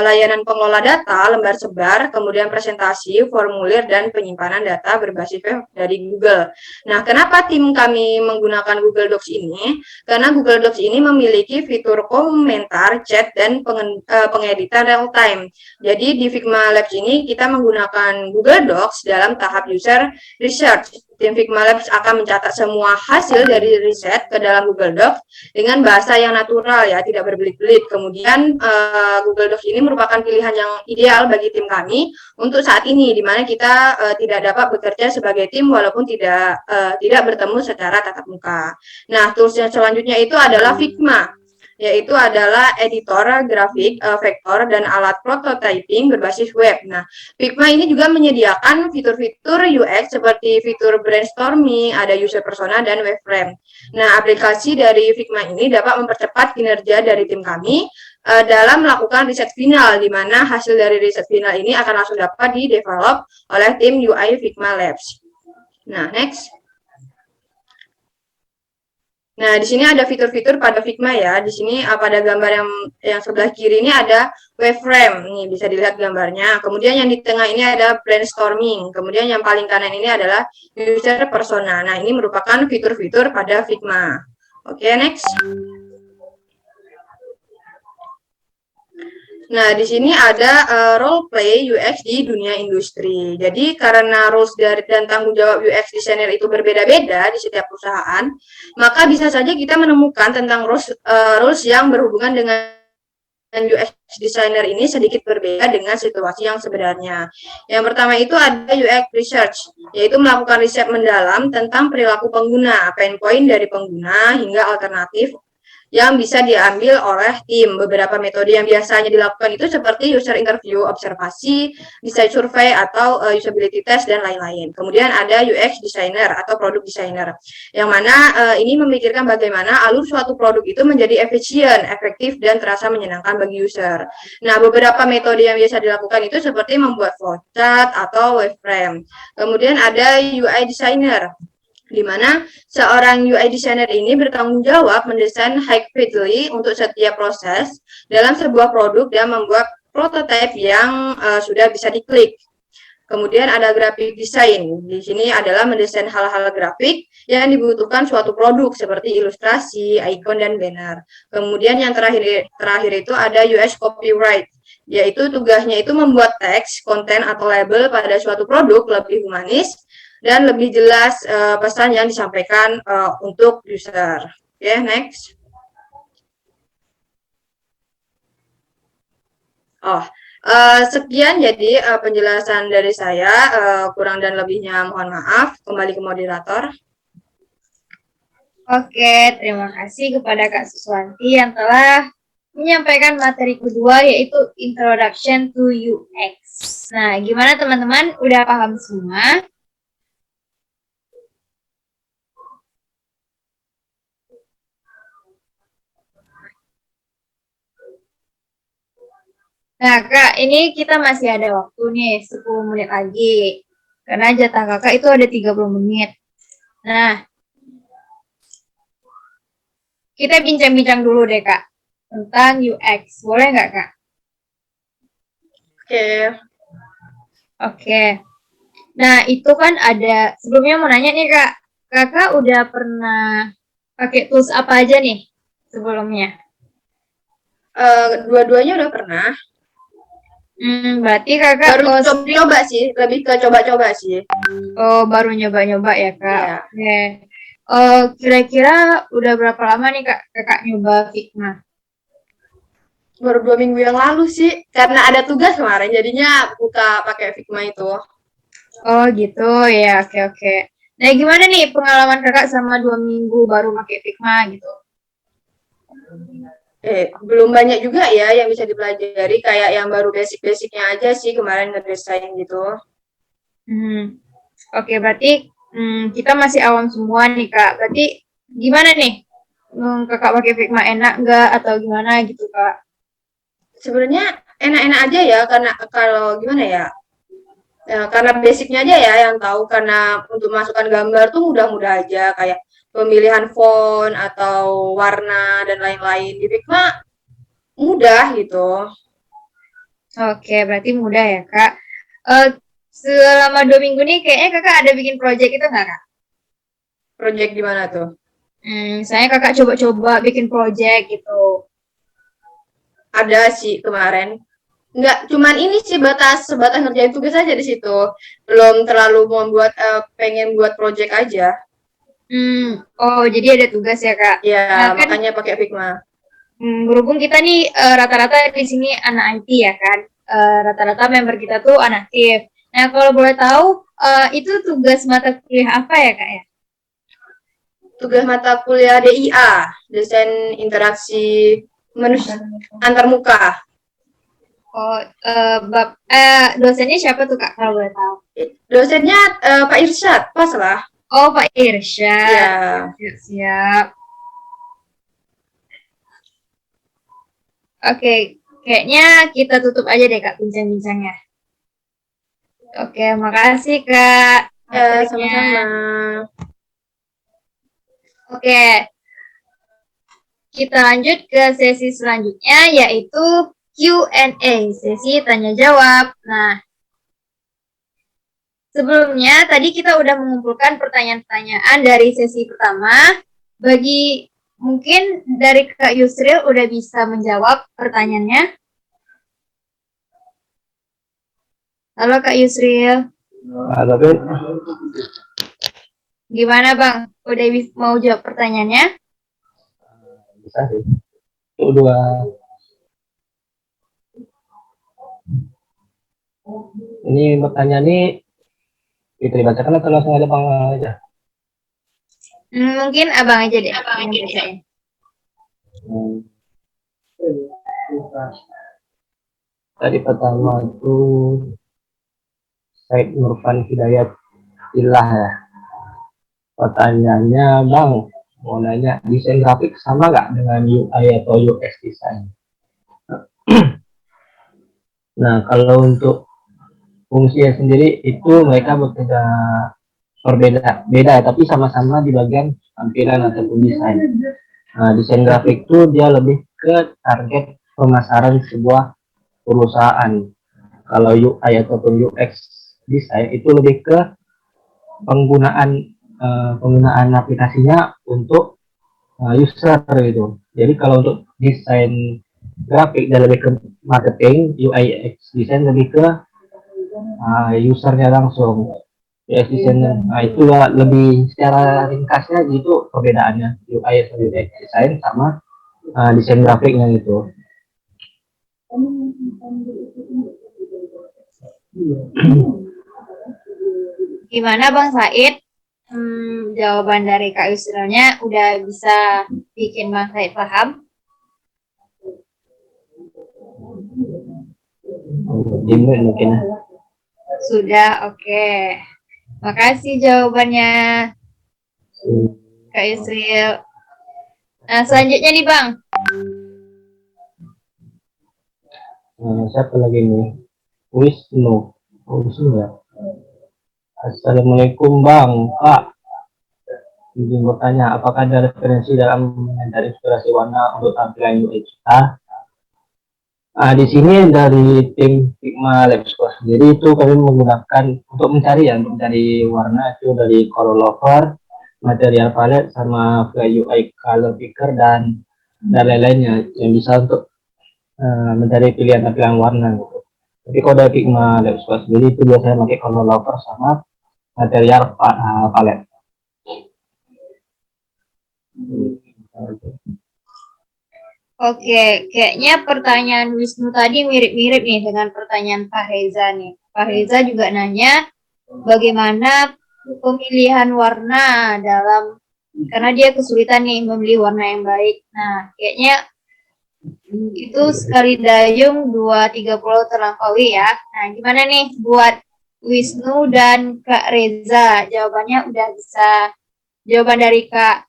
layanan pengelola data, lembar sebar, kemudian presentasi, formulir, dan penyimpanan data berbasis web dari Google. Nah, kenapa tim kami menggunakan Google Docs ini? Karena Google Docs ini memiliki fitur komentar, chat, dan pengeditan real time. Jadi di Figma Labs ini kita menggunakan Google Docs dalam tahap user research. Tim Figma Labs akan mencatat semua hasil dari riset ke dalam Google Docs dengan bahasa yang natural ya, tidak berbelit-belit. Kemudian Google Docs ini merupakan pilihan yang ideal bagi tim kami untuk saat ini, di mana kita tidak dapat bekerja sebagai tim walaupun tidak bertemu secara tatap muka. Nah, tools yang selanjutnya itu adalah Figma, yaitu adalah editor grafik, vektor, dan alat prototyping berbasis web. Nah, Figma ini juga menyediakan fitur-fitur UX seperti fitur brainstorming, ada user persona, dan wireframe. Nah, aplikasi dari Figma ini dapat mempercepat kinerja dari tim kami dalam melakukan riset final, di mana hasil dari riset final ini akan langsung dapat di-develop oleh tim UI Figma Labs. Nah, next. Nah, di sini ada fitur-fitur pada Figma ya. Di sini pada gambar yang sebelah kiri ini ada wireframe. Nih bisa dilihat gambarnya. Kemudian yang di tengah ini ada brainstorming. Kemudian yang paling kanan ini adalah user persona. Nah, ini merupakan fitur-fitur pada Figma. Oke, next. Nah, di sini ada role play UX di dunia industri. Jadi, karena roles dan tanggung jawab UX designer itu berbeda-beda di setiap perusahaan, maka bisa saja kita menemukan tentang roles yang berhubungan dengan UX designer ini sedikit berbeda dengan situasi yang sebenarnya. Yang pertama itu ada UX research, yaitu melakukan riset mendalam tentang perilaku pengguna, pain point dari pengguna, hingga alternatif yang bisa diambil oleh tim. Beberapa metode yang biasanya dilakukan itu seperti user interview, observasi, design survey, atau usability test, dan lain-lain. Kemudian ada UX designer atau product designer, yang mana ini memikirkan bagaimana alur suatu produk itu menjadi efisien, efektif, dan terasa menyenangkan bagi user. Nah, beberapa metode yang biasa dilakukan itu seperti membuat flowchart atau wireframe. Kemudian ada UI designer, di mana seorang UI designer ini bertanggung jawab mendesain high-fidelity untuk setiap proses dalam sebuah produk dan membuat prototipe yang sudah bisa diklik. Kemudian ada graphic design. Di sini adalah mendesain hal-hal grafik yang dibutuhkan suatu produk seperti ilustrasi, icon, dan banner. Kemudian yang terakhir itu ada UX copyright, yaitu tugasnya itu membuat teks, konten, atau label pada suatu produk lebih humanis dan lebih jelas pesan yang disampaikan untuk user. Oke, next. Sekian jadi penjelasan dari saya. Kurang dan lebihnya mohon maaf. Kembali ke moderator. Oke, terima kasih kepada Kak Suswanti yang telah menyampaikan materi kedua, yaitu Introduction to UX. Nah, gimana teman-teman? Udah paham semua? Nah, Kak, ini kita masih ada waktu nih, 10 menit lagi. Karena jatah Kakak itu ada 30 menit. Nah, kita bincang-bincang dulu deh, Kak, tentang UX. Boleh nggak, Kak? Oke. Oke. Nah, itu kan ada, sebelumnya mau nanya nih, Kak. Kakak udah pernah pakai tools apa aja nih sebelumnya? Dua-duanya udah pernah. Berarti Kakak Baru coba sih, lebih ke coba-coba sih. Oh, baru nyoba-nyoba ya, Kak? Iya. Oke. Kira-kira udah berapa lama nih, Kak, Kakak nyoba Figma? Baru 2 minggu yang lalu sih, karena ada tugas kemarin, jadinya buka pakai Figma itu. Oh, gitu ya, oke. Nah, gimana nih pengalaman Kakak sama 2 minggu baru pakai Figma gitu? Belum banyak juga ya yang bisa dipelajari, kayak yang baru basic-basicnya aja sih kemarin ngedesain gitu. Oke, berarti kita masih awam semua nih, Kak. Berarti gimana nih? Kakak pakai Figma enak nggak atau gimana gitu, Kak? Sebenarnya enak-enak aja ya, karena kalau gimana ya, karena basicnya aja ya yang tahu, karena untuk masukkan gambar tuh mudah-mudah aja, kayak pemilihan font atau warna dan lain-lain. Di Figma mudah gitu. Oke, berarti mudah ya, Kak. Selama 2 minggu nih kayaknya Kakak ada bikin project itu nggak, Kak? Project gimana tuh? Saya Kakak coba-coba bikin project gitu. Ada sih kemarin. Nggak cuman ini sih, sebatas ngerjain tugas aja di situ. Belum terlalu membuat pengen buat project aja. Oh, jadi ada tugas ya, Kak? Ya, Nah, kan, makanya pakai Figma. Berhubung kita nih rata-rata di sini anak IT ya kan, rata-rata member kita tuh anak TIF. Nah, kalau boleh tahu, itu tugas mata kuliah apa ya, Kak ya? Tugas mata kuliah DIA, desain interaksi manusia antarmuka. Oh, dosennya siapa tuh, Kak, kalau boleh tahu? Dosennya Pak Irsyad, pas lah. Oh, Pak Irsyad. Ya. Siap. Oke, kayaknya kita tutup aja deh, Kak, bincang-bincangnya. Oke, makasih, Kak. Ya, sama-sama. Oke, kita lanjut ke sesi selanjutnya, yaitu Q&A, sesi tanya jawab. Nah, sebelumnya tadi kita udah mengumpulkan pertanyaan-pertanyaan dari sesi pertama. Mungkin dari Kak Yusril udah bisa menjawab pertanyaannya. Halo Kak Yusril. Tapi Gimana Bang? Udah mau jawab pertanyaannya? bisa sih. Itu dua. Ini pertanyaan ini itu dibacakan atau langsung aja Bang aja? Mungkin Abang aja deh. Yang bacain. Tadi pertama itu Said Nurfan Hidayat Ilah ya. Pertanyaannya Bang, mau nanya desain grafik sama nggak dengan UI atau UX design? Nah, kalau untuk fungsinya sendiri itu mereka berbeda, tapi sama-sama di bagian tampilan ataupun desain. Nah, desain grafik itu dia lebih ke target pemasaran sebuah perusahaan. Kalau UI ataupun UX design itu lebih ke penggunaan aplikasinya untuk user gitu. Jadi kalau untuk desain grafik dan lebih ke marketing, UI UX design lebih ke usernya langsung. UX design, itu lebih secara ringkasnya gitu perbedaannya UI atau UX design sama desain grafiknya gitu. Gimana Bang Said? Jawaban dari Kak Yusrilnya udah bisa bikin Bang Said paham? Mungkin. Sudah, oke. Makasih jawabannya Kak Yusril. Nah, selanjutnya nih Bang. Siapa lagi nih? Wisnu ya. Assalamualaikum Bang, Pak. Izin bertanya, apakah ada referensi dalam mencari inspirasi warna untuk tampilan UI kita? Di sini dari tim Figma Lab Squad sendiri itu kami menggunakan untuk mencari warna itu dari Color Lover, Material Palette, sama UI Color Picker dan lain-lainnya yang bisa untuk mencari pilihan tampilan warna gitu. Tapi kalau dari Figma Lab Squad sendiri itu biasanya pakai Color Lover sama Material Palette. Oke, kayaknya pertanyaan Wisnu tadi mirip-mirip nih dengan pertanyaan Pak Reza nih. Pak Reza juga nanya bagaimana pemilihan warna karena dia kesulitan nih memilih warna yang baik. Nah, kayaknya itu sekali dayung 2-3 pulau terlampaui ya. Nah, gimana nih buat Wisnu dan Kak Reza? Jawabannya udah bisa, jawaban dari Kak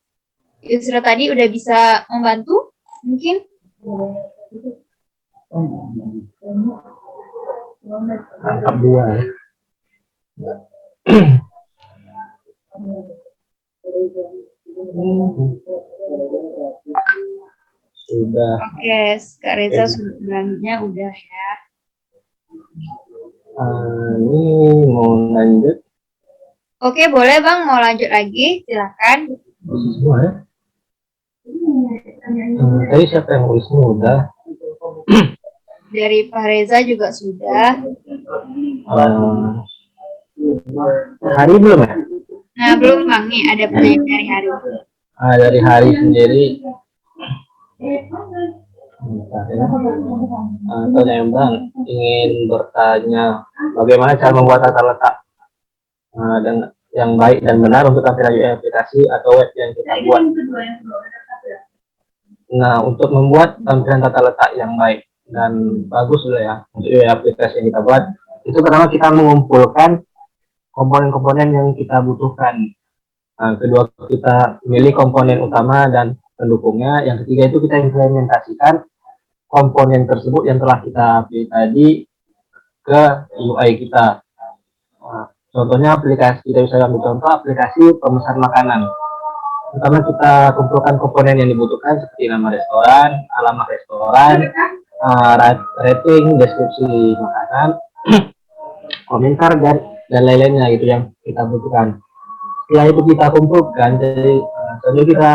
Yusra tadi udah bisa membantu? Mungkin Angkat dua ya. Sudah. Oke, Kak Reza sebenarnya udah ya. Ini mau lanjut. Oke, boleh Bang, mau lanjut lagi, silakan. Semua ya. Tadi siapa yang Wisnu udah? Dari Pak Reza juga sudah. Hari belum ya? Nah, belum Bang, nih ada pertanyaan dari Hari. Dari Hari sendiri. Tanya Bang, ingin bertanya bagaimana cara membuat tata letak dan yang baik dan benar untuk tampilan UI aplikasi atau web yang kita buat. Nah, untuk membuat tampilan tata letak yang baik dan bagus lah ya untuk UI aplikasi yang kita buat, itu pertama kita mengumpulkan komponen-komponen yang kita butuhkan. Kedua, kita milih komponen utama dan pendukungnya. Yang ketiga itu kita implementasikan komponen tersebut yang telah kita pilih tadi ke UI kita. Contohnya aplikasi, kita bisa ambil contoh aplikasi pemesan makanan. Pertama kita kumpulkan komponen yang dibutuhkan seperti nama restoran, alamat restoran, rating, deskripsi makanan, komentar dan lain-lainnya gitu yang kita butuhkan. Setelah itu kita kumpulkan, jadi selanjutnya kita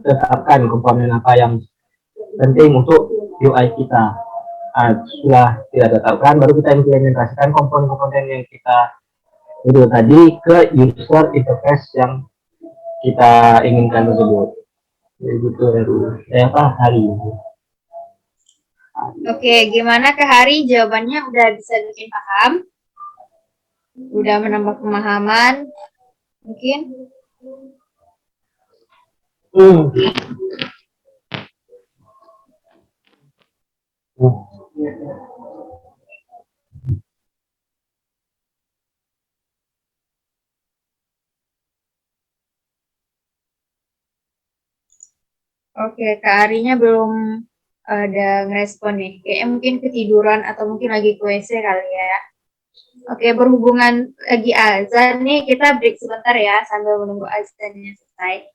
tetapkan komponen apa yang penting untuk UI kita. Setelah kita tetapkan, baru kita implementasikan komponen-komponen yang kita itu tadi ke user interface yang kita inginkan tersebut. Jadi gitu hari ini. Oke, gimana ke Hari? Jawabannya udah bisa bikin paham? Udah menambah pemahaman? Mungkin? Oke, Kak Arinya belum ada ngerespon nih. Kayaknya mungkin ketiduran atau mungkin lagi ke WC kali ya. Oke, berhubungan lagi azan nih, kita break sebentar ya sambil menunggu azannya selesai.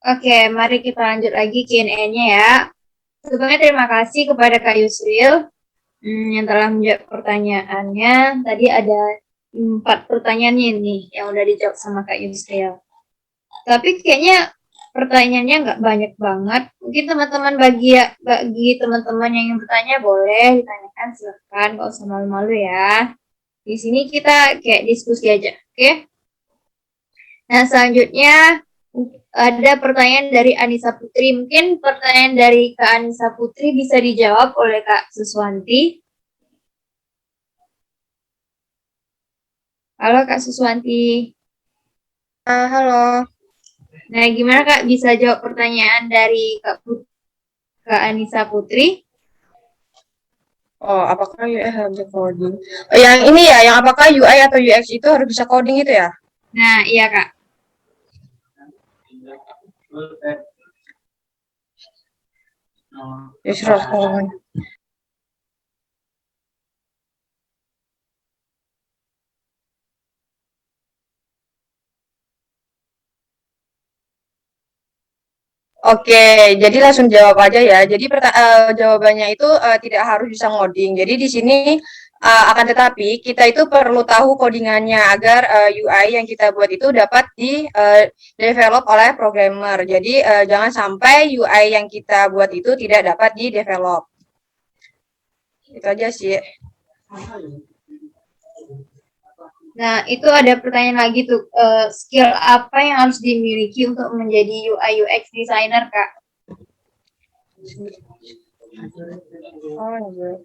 Oke, mari kita lanjut lagi Q&A-nya ya. Sebelumnya terima kasih kepada Kak Yusril yang telah menjawab pertanyaannya. Tadi ada 4 pertanyaan nih yang udah dijawab sama Kak Yusril. Tapi kayaknya pertanyaannya nggak banyak banget. Mungkin teman-teman bagi teman-teman yang ingin bertanya boleh ditanyakan, silakan, nggak usah malu-malu ya. Di sini kita kayak diskusi aja, oke? Nah, selanjutnya ada pertanyaan dari Anissa Putri. Mungkin pertanyaan dari Kak Anissa Putri bisa dijawab oleh Kak Suswanti. Halo Kak Suswanti. Halo. Nah, gimana Kak bisa jawab pertanyaan dari Kak Anissa Putri? Oh, apakah UI harus bisa coding? Yang ini ya, yang apakah UI atau UX itu harus bisa coding itu ya? Nah, iya Kak. Yes, Rahman. Oke, jadi langsung jawab aja ya. Jadi jawabannya itu tidak harus bisa ngoding. Jadi di sini akan tetapi kita itu perlu tahu codingannya agar UI yang kita buat itu dapat di develop oleh programmer. Jadi jangan sampai UI yang kita buat itu tidak dapat di develop. Itu aja sih. Nah, itu ada pertanyaan lagi tuh, skill apa yang harus dimiliki untuk menjadi UI UX designer, Kak? Oh, iya.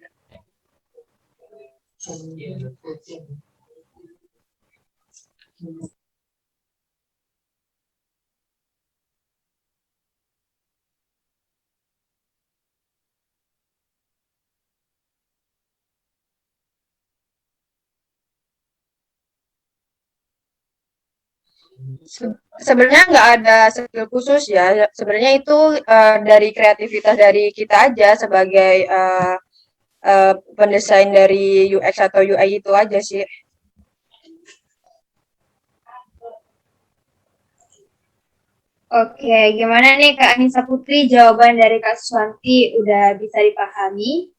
Sebenarnya nggak ada skill khusus ya. Sebenarnya itu dari kreativitas dari kita aja sebagai pendesain dari UX atau UI itu aja sih. Oke, gimana nih Kak Anissa Putri, jawaban dari Kak Suswanti udah bisa dipahami?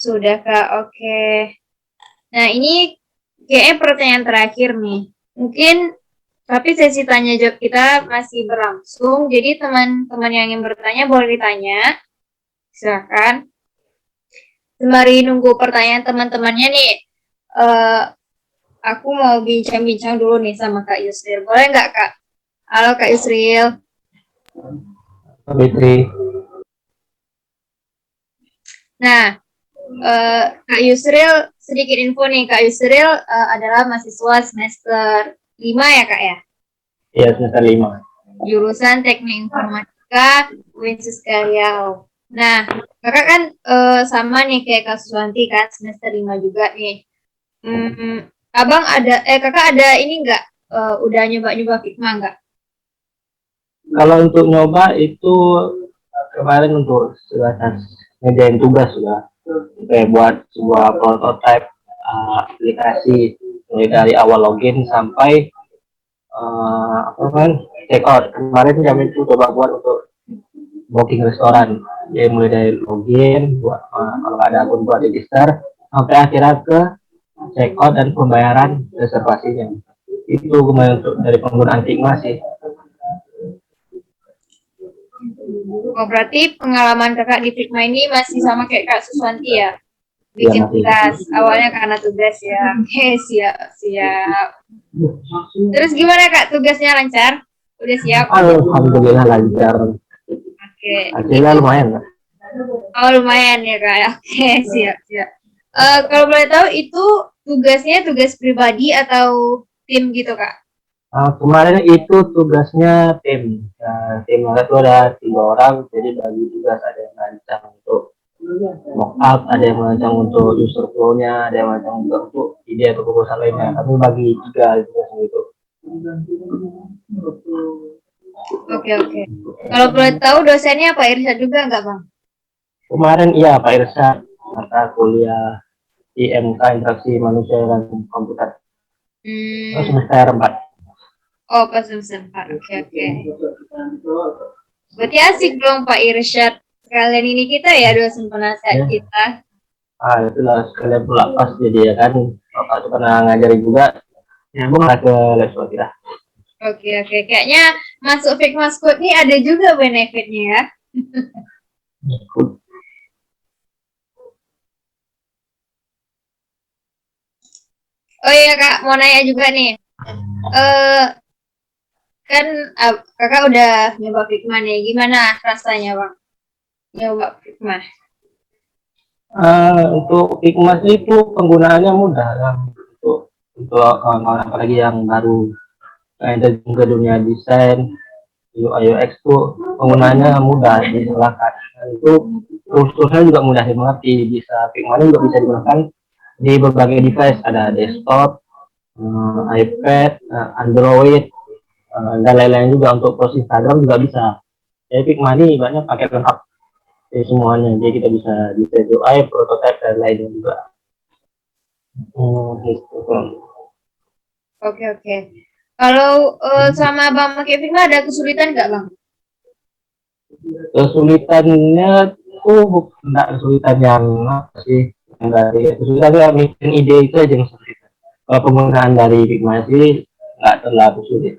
Sudah Kak, oke. Nah, ini kayaknya pertanyaan terakhir nih. Mungkin, tapi sesi tanya jawab kita masih berlangsung, jadi teman-teman yang ingin bertanya boleh ditanya. Silakan. Sembari nunggu pertanyaan teman-temannya nih, aku mau bincang-bincang dulu nih sama Kak Yusril. Boleh nggak Kak? Halo Kak Yusril. Fitri. Nah, Kak Yusril, sedikit info nih, Kak Yusril adalah mahasiswa semester 5 ya Kak ya? Iya, semester 5. Jurusan Teknik Informatika Uinsus Riau. Nah, Kakak kan sama nih kayak Kak Suswanti kan, semester 5 juga nih. Kakak ada ini nggak, udah nyoba-nyoba Figma nggak? Kalau untuk nyoba itu kemarin untuk sebatas ngerjain tugas sudah. Kayak buat sebuah prototype aplikasi mulai dari awal login sampai check out. Kemarin kami itu coba buat untuk booking restoran. Jadi mulai dari login, buat kalau ada akun buat register, sampai akhirnya ke check out dan pembayaran reservasinya. Itu kemarin untuk dari penggunaan Figma sih. Oh, berarti pengalaman Kakak di Figma ini masih sama kayak Kak Suswanti ya? Bikin tugas, awalnya karena tugas ya. Oke, siap. Terus gimana Kak, tugasnya lancar? Udah siap? Alhamdulillah lancar. Oke. Hasilnya lumayan lah. Oh, lumayan ya Kak. Oke, siap. Kalau boleh tahu itu tugasnya tugas pribadi atau tim gitu Kak? Kemarin itu tugasnya tim. Tim itu ada 3 orang, jadi bagi tugas ada yang rancang untuk mockup, ada yang merancang untuk user flow-nya, ada yang merancang untuk ide atau proposal lainnya. Kami bagi 3 tugas gitu. Oke, oke. Kalau boleh tahu dosennya Pak Irsyad juga nggak, Bang? Kemarin iya Pak Irsyad, mata kuliah IMK Interaksi Manusia dan Komputer. Terus Hmm. semester 4. Oh, pas semester 4. Oke, oke. Berarti asik dong Pak Irsyad. Sekalian ini kita ya dosen penasehat Ya. kita. Itulah sekalian pula pas jadi ya kan. Bapak itu pernah ngajari juga. Nyambung lah ke Leswati lah. Oke, oke. Kayaknya masuk Figma Squad nih ada juga benefitnya ya. Oh iya Kak, mau nanya juga nih. Kan Kakak udah nyoba Figma nih. Gimana rasanya Bang? Nyoba Figma. Untuk Figma itu penggunaannya mudah kan. Untuk kawan-kawan apalagi yang baru ke dunia desain UI UX itu penggunaannya mudah diserahkan. Itu tools-toolsnya juga mudah dimengerti. Bisa Figma juga bisa digunakan di berbagai device, ada desktop, iPad, Android, dan lain-lain juga. Untuk post Instagram juga bisa. Jadi Figma ini banyak paket lengkap semuanya. Jadi kita bisa desain UI, prototype dan lainnya juga. Gitu. Oke, oke. Kalau sama Bang pakai Figma ada kesulitan nggak Bang? Kesulitannya tuh enggak kesulitan yang apa sih, yang dari kesulitannya bikin ide itu aja yang sulit. Kalau penggunaan dari Figma sih nggak terlalu sulit.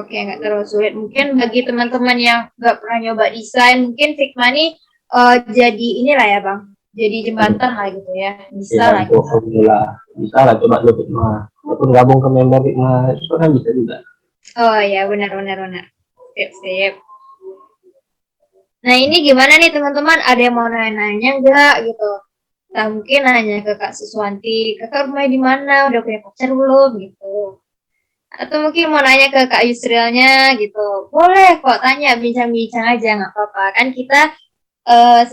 Oke, nggak terlalu sulit. Mungkin bagi teman-teman yang nggak pernah nyoba desain, mungkin Figma ini jadi inilah ya Bang, jadi jembatan lah gitu ya. Bisa Ya, lah. untuk formula bisa lah coba dulu Figma. Walaupun gabung ke member Figma itu kan bisa juga. Oh ya, benar. Sip, sip. Nah ini gimana nih teman-teman? Ada yang mau nanya-nanya nggak gitu? Nah, mungkin nanya ke Kak Suswanti, Kakak rumahnya di mana? Udah punya pacar belum? Gitu. Atau mungkin mau nanya ke Kak Yusrilnya gitu. Boleh kok tanya, bincang-bincang aja, nggak apa-apa. Kan kita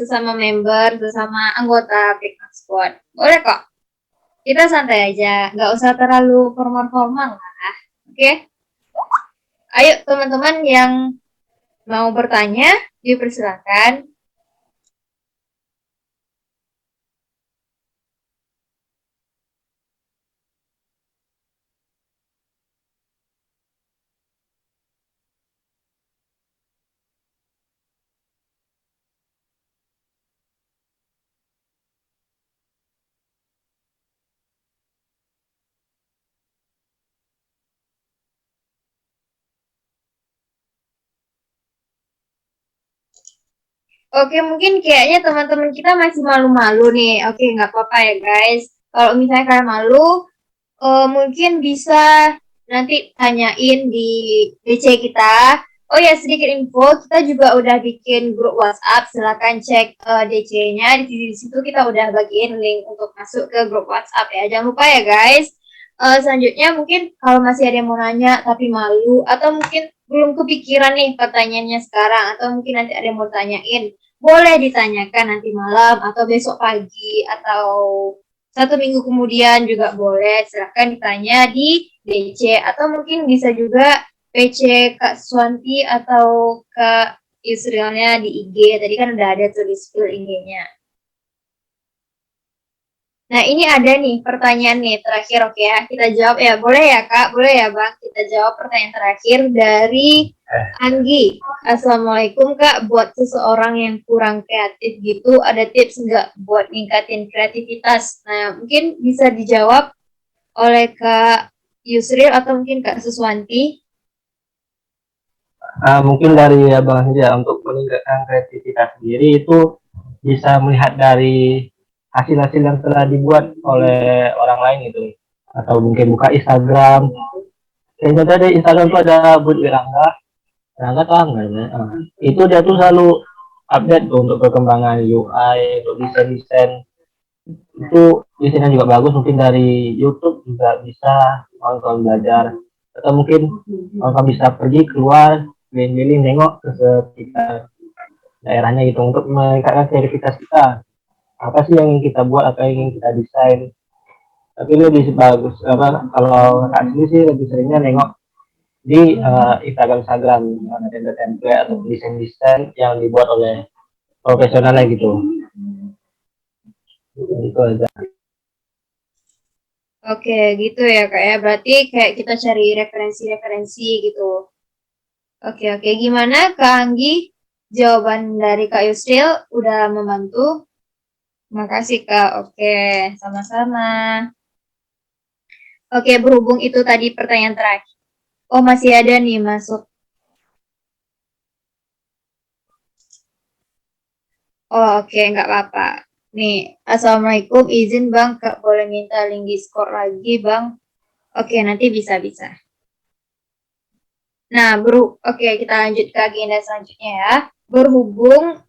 sesama member, sesama anggota Figma Squad. Boleh kok. Kita santai aja, nggak usah terlalu formal-formal lah. Oke? Ayo teman-teman yang mau bertanya, dipersilakan. Oke, mungkin kayaknya teman-teman kita masih malu-malu nih. Oke, nggak apa-apa ya guys. Kalau misalnya kalian malu, mungkin bisa nanti tanyain di DC kita. Oh ya, sedikit info, kita juga udah bikin grup WhatsApp. Silakan cek DC-nya. Di situ kita udah bagiin link untuk masuk ke grup WhatsApp ya. Jangan lupa ya guys. Selanjutnya mungkin kalau masih ada yang mau nanya tapi malu atau mungkin belum kepikiran nih pertanyaannya sekarang atau mungkin nanti ada yang mau tanyain, boleh ditanyakan nanti malam atau besok pagi atau 1 minggu kemudian juga boleh. Silahkan ditanya di DC atau mungkin bisa juga PC Kak Swanti atau Kak Yusrilnya di IG. Tadi kan udah ada tuh di spill IG-nya. Nah ini ada nih pertanyaan nih terakhir, oke ya, kita jawab ya, boleh ya Kak, boleh ya Bang, kita jawab pertanyaan terakhir dari Anggi. Assalamualaikum Kak, buat seseorang yang kurang kreatif gitu, ada tips nggak buat ningkatin kreativitas? Nah mungkin bisa dijawab oleh Kak Yusril atau mungkin Kak Suswanti. Mungkin dari Abang saja untuk meningkatkan kreativitas sendiri itu bisa melihat dari hasil-hasil yang telah dibuat oleh orang lain gitu, atau mungkin buka Instagram. Kayak contoh di Instagram tuh ada Bud Rangga tuh enggak ya? Itu dia tuh selalu update tuh untuk perkembangan UI, untuk desain-desain. Itu desainnya juga bagus, mungkin dari YouTube juga bisa nonton belajar, atau mungkin nonton bisa pergi keluar keliling-keliling nengok ke sekitar daerahnya gitu untuk meningkatkan kreativitas kita. Apa sih yang ingin kita buat, apa yang ingin kita desain. Tapi lebih bagus apa kalau asli sih lebih seringnya nengok di Instagram template atau desain yang dibuat oleh profesionalnya gitu. Itu aja. Oke, gitu ya Kak ya. Berarti kayak kita cari referensi-referensi gitu. Oke. Gimana Kak Anggi? Jawaban dari Kak Yusril udah membantu. Makasih Kak. Oke, sama-sama. Oke, berhubung itu tadi pertanyaan terakhir. Oh, masih ada nih masuk. Oh, oke, nggak apa-apa. Nih, Assalamualaikum, izin Bang, Kak boleh minta link Discord lagi, Bang? Oke, nanti bisa. Nah, oke, kita lanjut ke agenda selanjutnya ya. Berhubung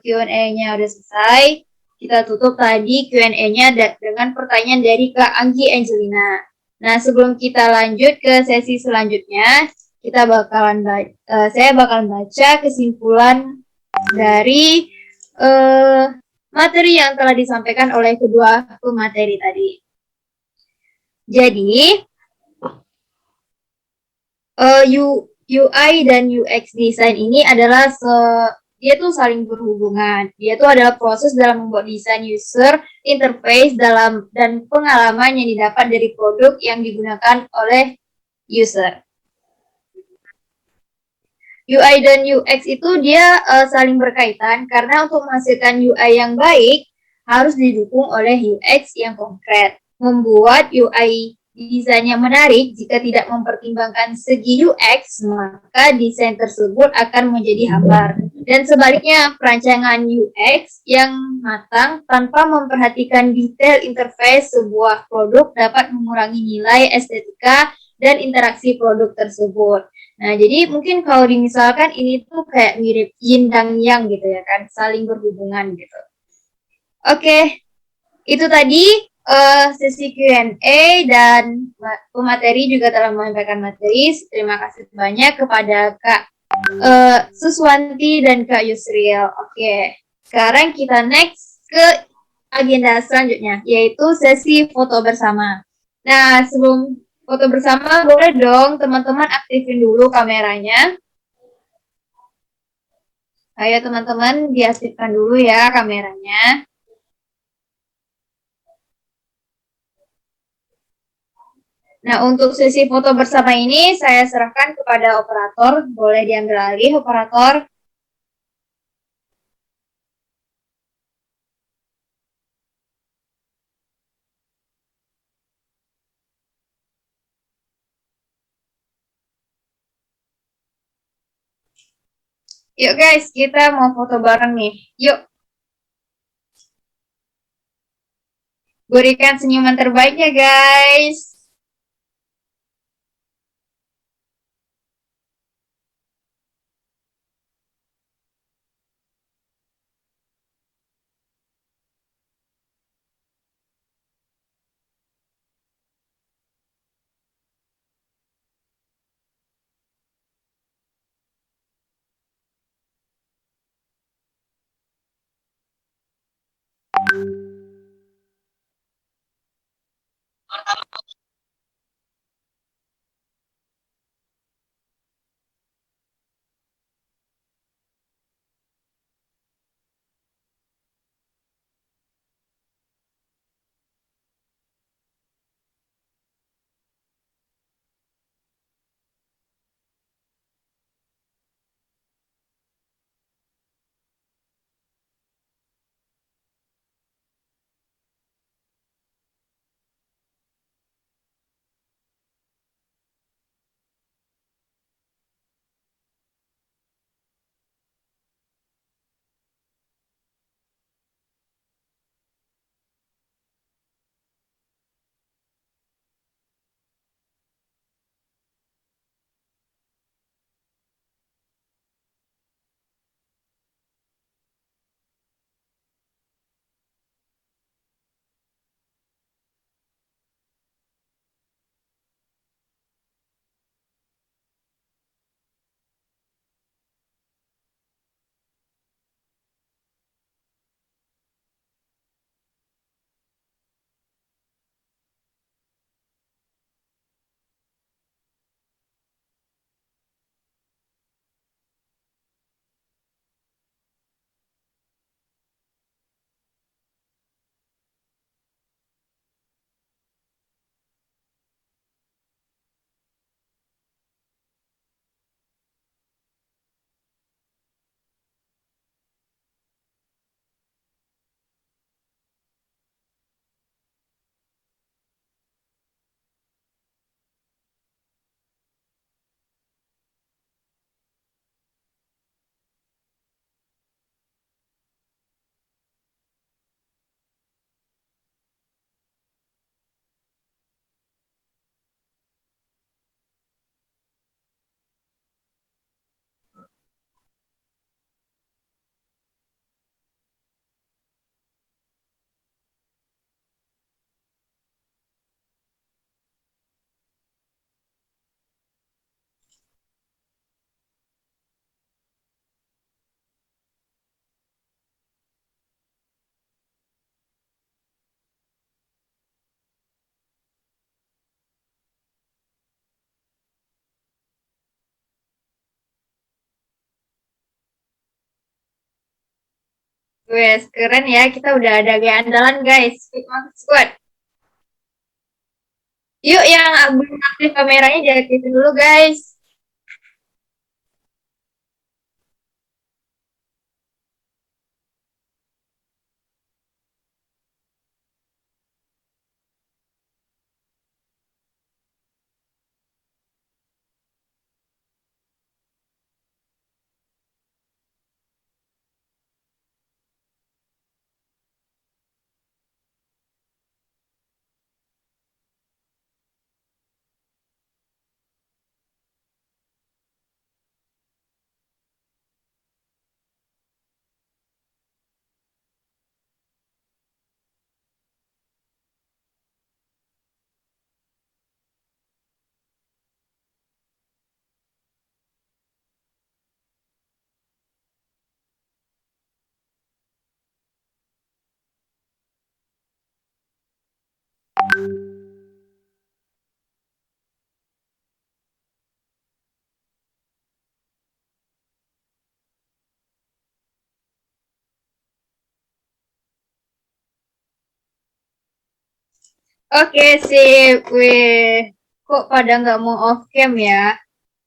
Q&A-nya udah selesai, kita tutup tadi Q&A-nya dengan pertanyaan dari Kak Anggi Angelina. Nah, sebelum kita lanjut ke sesi selanjutnya, saya bakalan baca kesimpulan dari materi yang telah disampaikan oleh kedua pemateri tadi. Jadi, UI dan UX design ini adalah dia tuh saling berhubungan. Dia tuh adalah proses dalam membuat desain user interface dan pengalaman yang didapat dari produk yang digunakan oleh user. UI dan UX itu dia saling berkaitan karena untuk menghasilkan UI yang baik harus didukung oleh UX yang konkret. Membuat UI desain yang menarik jika tidak mempertimbangkan segi UX, maka desain tersebut akan menjadi hambar. Dan sebaliknya, perancangan UX yang matang tanpa memperhatikan detail interface sebuah produk dapat mengurangi nilai estetika dan interaksi produk tersebut. Nah, jadi mungkin kalau dimisalkan ini tuh kayak mirip yin dan yang gitu ya kan, saling berhubungan gitu. Oke, itu tadi sesi Q&A dan pemateri juga telah menyampaikan materi. Terima kasih banyak kepada Kak Suswanti dan Kak Yusril. Oke, sekarang kita next ke agenda selanjutnya, yaitu sesi foto bersama. Nah, sebelum foto bersama, boleh dong teman-teman aktifin dulu kameranya. Ayo teman-teman, diaktifkan dulu ya kameranya. Nah, untuk sesi foto bersama ini, saya serahkan kepada operator. Boleh diambil alih, operator. Yuk guys, kita mau foto bareng nih. Yuk. Berikan senyuman terbaiknya guys. Wes, keren ya. Kita udah ada gaya andalan, guys. Fitmas Squad. Yuk, yang belum aktif kameranya diaktifin dulu, guys. Oke, sip. Weh, kok pada nggak mau off cam ya?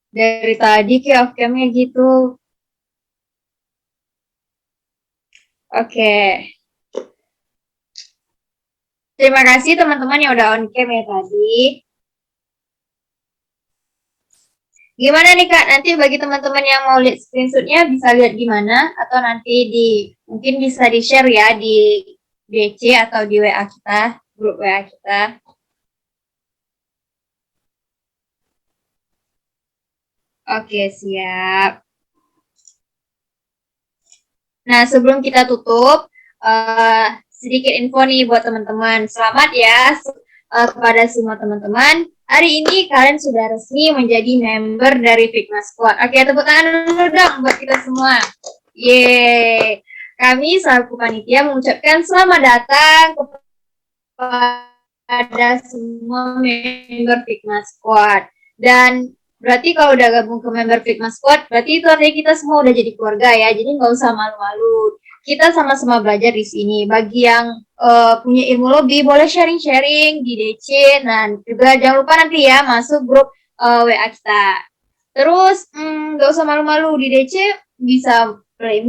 Dari tadi kayak off camnya gitu. Oke. Terima kasih teman-teman yang udah on cam ya tadi. Gimana nih Kak? Nanti bagi teman-teman yang mau lihat screenshotnya bisa lihat gimana? Atau nanti mungkin bisa di-share ya di DC atau di WA kita, grup WA kita. Oke, siap. Nah, sebelum kita tutup, sedikit info nih buat teman-teman. Selamat ya kepada semua teman-teman. Hari ini kalian sudah resmi menjadi member dari Fitmas Squad. Oke, tepuk tangan dulu dong buat kita semua. Yeay. Kami selaku panitia mengucapkan selamat datang kepada semua member Fitmas Squad. Dan berarti kalau udah gabung ke member Fitmas Squad, berarti itu artinya kita semua udah jadi keluarga ya. Jadi nggak usah malu-malu. Kita sama-sama belajar di sini. Bagi yang punya ilmu lebih, boleh sharing-sharing di DC. Nah, juga jangan lupa nanti ya masuk grup WA kita. Terus nggak usah malu-malu, di DC bisa play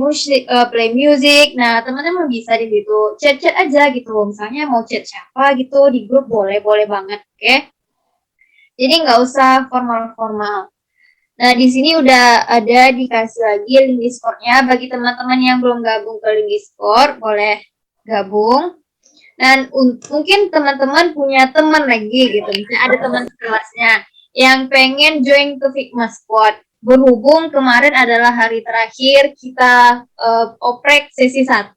music. Nah, teman-teman bisa di situ chat-chat aja gitu. Misalnya mau chat siapa gitu di grup boleh banget, oke? Jadi nggak usah formal-formal. Nah, di sini udah ada dikasih lagi link Discord-nya. Bagi teman-teman yang belum gabung ke link Discord, boleh gabung. Dan mungkin teman-teman punya teman lagi gitu. Misalnya ada teman kelasnya yang pengen join ke Fitmas Squad. Berhubung kemarin adalah hari terakhir kita oprek sesi 1.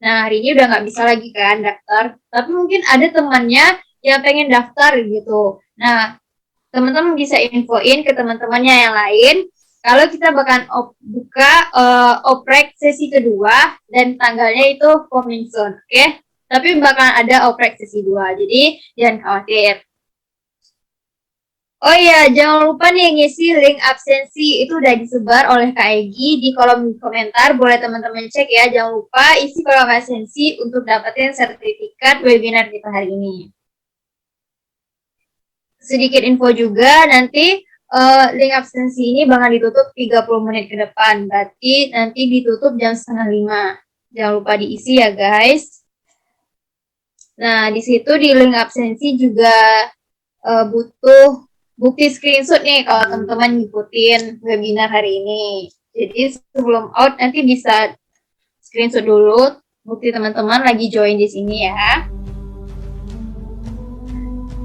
Nah, hari ini udah nggak bisa lagi kan daftar. Tapi mungkin ada temannya yang pengen daftar gitu. Nah, teman-teman bisa infoin ke teman-temannya yang lain kalau kita bakal buka oprek sesi kedua dan tanggalnya itu coming soon, oke? Tapi bakal ada oprek sesi 2, jadi jangan khawatir. Oh iya, jangan lupa nih ngisi link absensi, itu udah disebar oleh Kak Egi di kolom komentar, boleh teman-teman cek ya. Jangan lupa isi kolom absensi untuk dapetin sertifikat webinar kita hari ini. Sedikit info juga, nanti link absensi ini bakal ditutup 30 menit ke depan. Berarti nanti ditutup jam 4:30. Jangan lupa diisi ya guys. Nah, di situ di link absensi juga butuh bukti screenshot nih kalau teman-teman ngikutin webinar hari ini. Jadi sebelum out nanti bisa screenshot dulu bukti teman-teman lagi join di sini ya.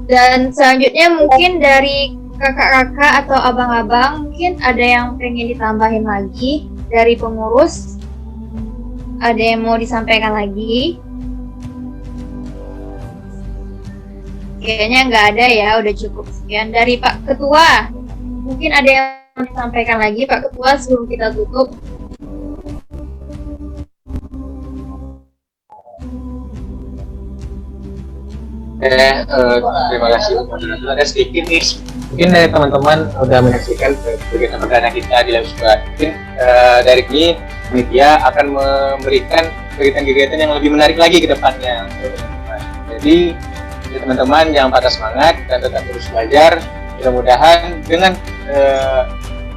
Dan selanjutnya mungkin dari kakak-kakak atau abang-abang mungkin ada yang pengen ditambahin lagi dari pengurus. Ada yang mau disampaikan lagi? Kayaknya nggak ada ya, udah cukup sekian. Dari Pak Ketua, mungkin ada yang mau disampaikan lagi Pak Ketua sebelum kita tutup. Terima kasih. Ada sedikit nih, mungkin dari teman-teman udah menyaksikan kegiatan perdana kita di Live Squad. Mungkin dari ini panitia akan memberikan kegiatan-kegiatan yang lebih menarik lagi ke depannya. Jadi teman-teman jangan patah semangat dan tetap terus belajar. Mudah-mudahan dengan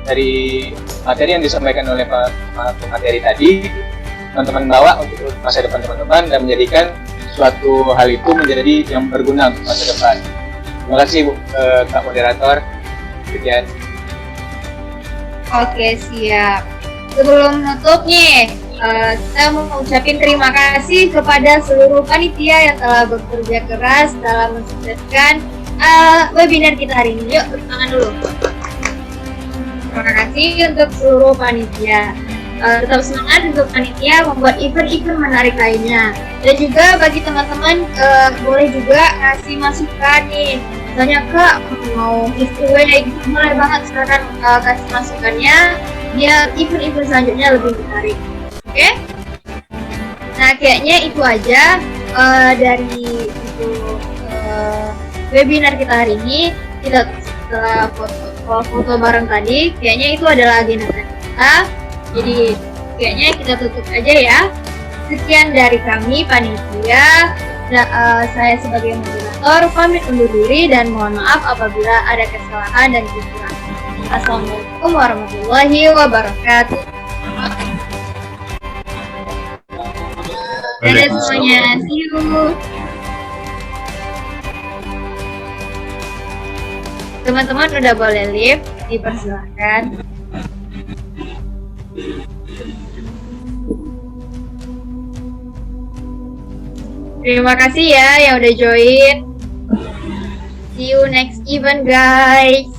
dari materi yang disampaikan oleh Pak Materi tadi, teman-teman bawa untuk masa depan teman-teman dan menjadikan suatu hal itu menjadi yang berguna untuk masa depan. Terima kasih Kak Moderator. Sekian. Oke, siap. Sebelum menutup nih, saya mau ucapin terima kasih kepada seluruh panitia yang telah bekerja keras dalam mensukseskan webinar kita hari ini. Yuk, tepuk tangan dulu. Terima kasih untuk seluruh panitia. Tetap semangat untuk panitia membuat event-event menarik lainnya. Dan juga bagi teman-teman boleh juga ngasih masukan nih. Misalnya Kak mau giveaway gitu, mulai banget silakan kasih masukannya biar event-event selanjutnya lebih menarik. Oke? Nah kayaknya itu aja dari webinar kita hari ini. Kita setelah foto bareng tadi, kayaknya itu adalah agenda kita. Jadi kayaknya kita tutup aja ya. Sekian dari kami panitia. Saya sebagai moderator pamit undur diri dan mohon maaf apabila ada kesalahan dan kekurangan. Assalamualaikum warahmatullahi wabarakatuh. Dadah semuanya, see you. Teman-teman udah boleh live, dipersilahkan. Terima kasih ya yang udah join. See you next event guys.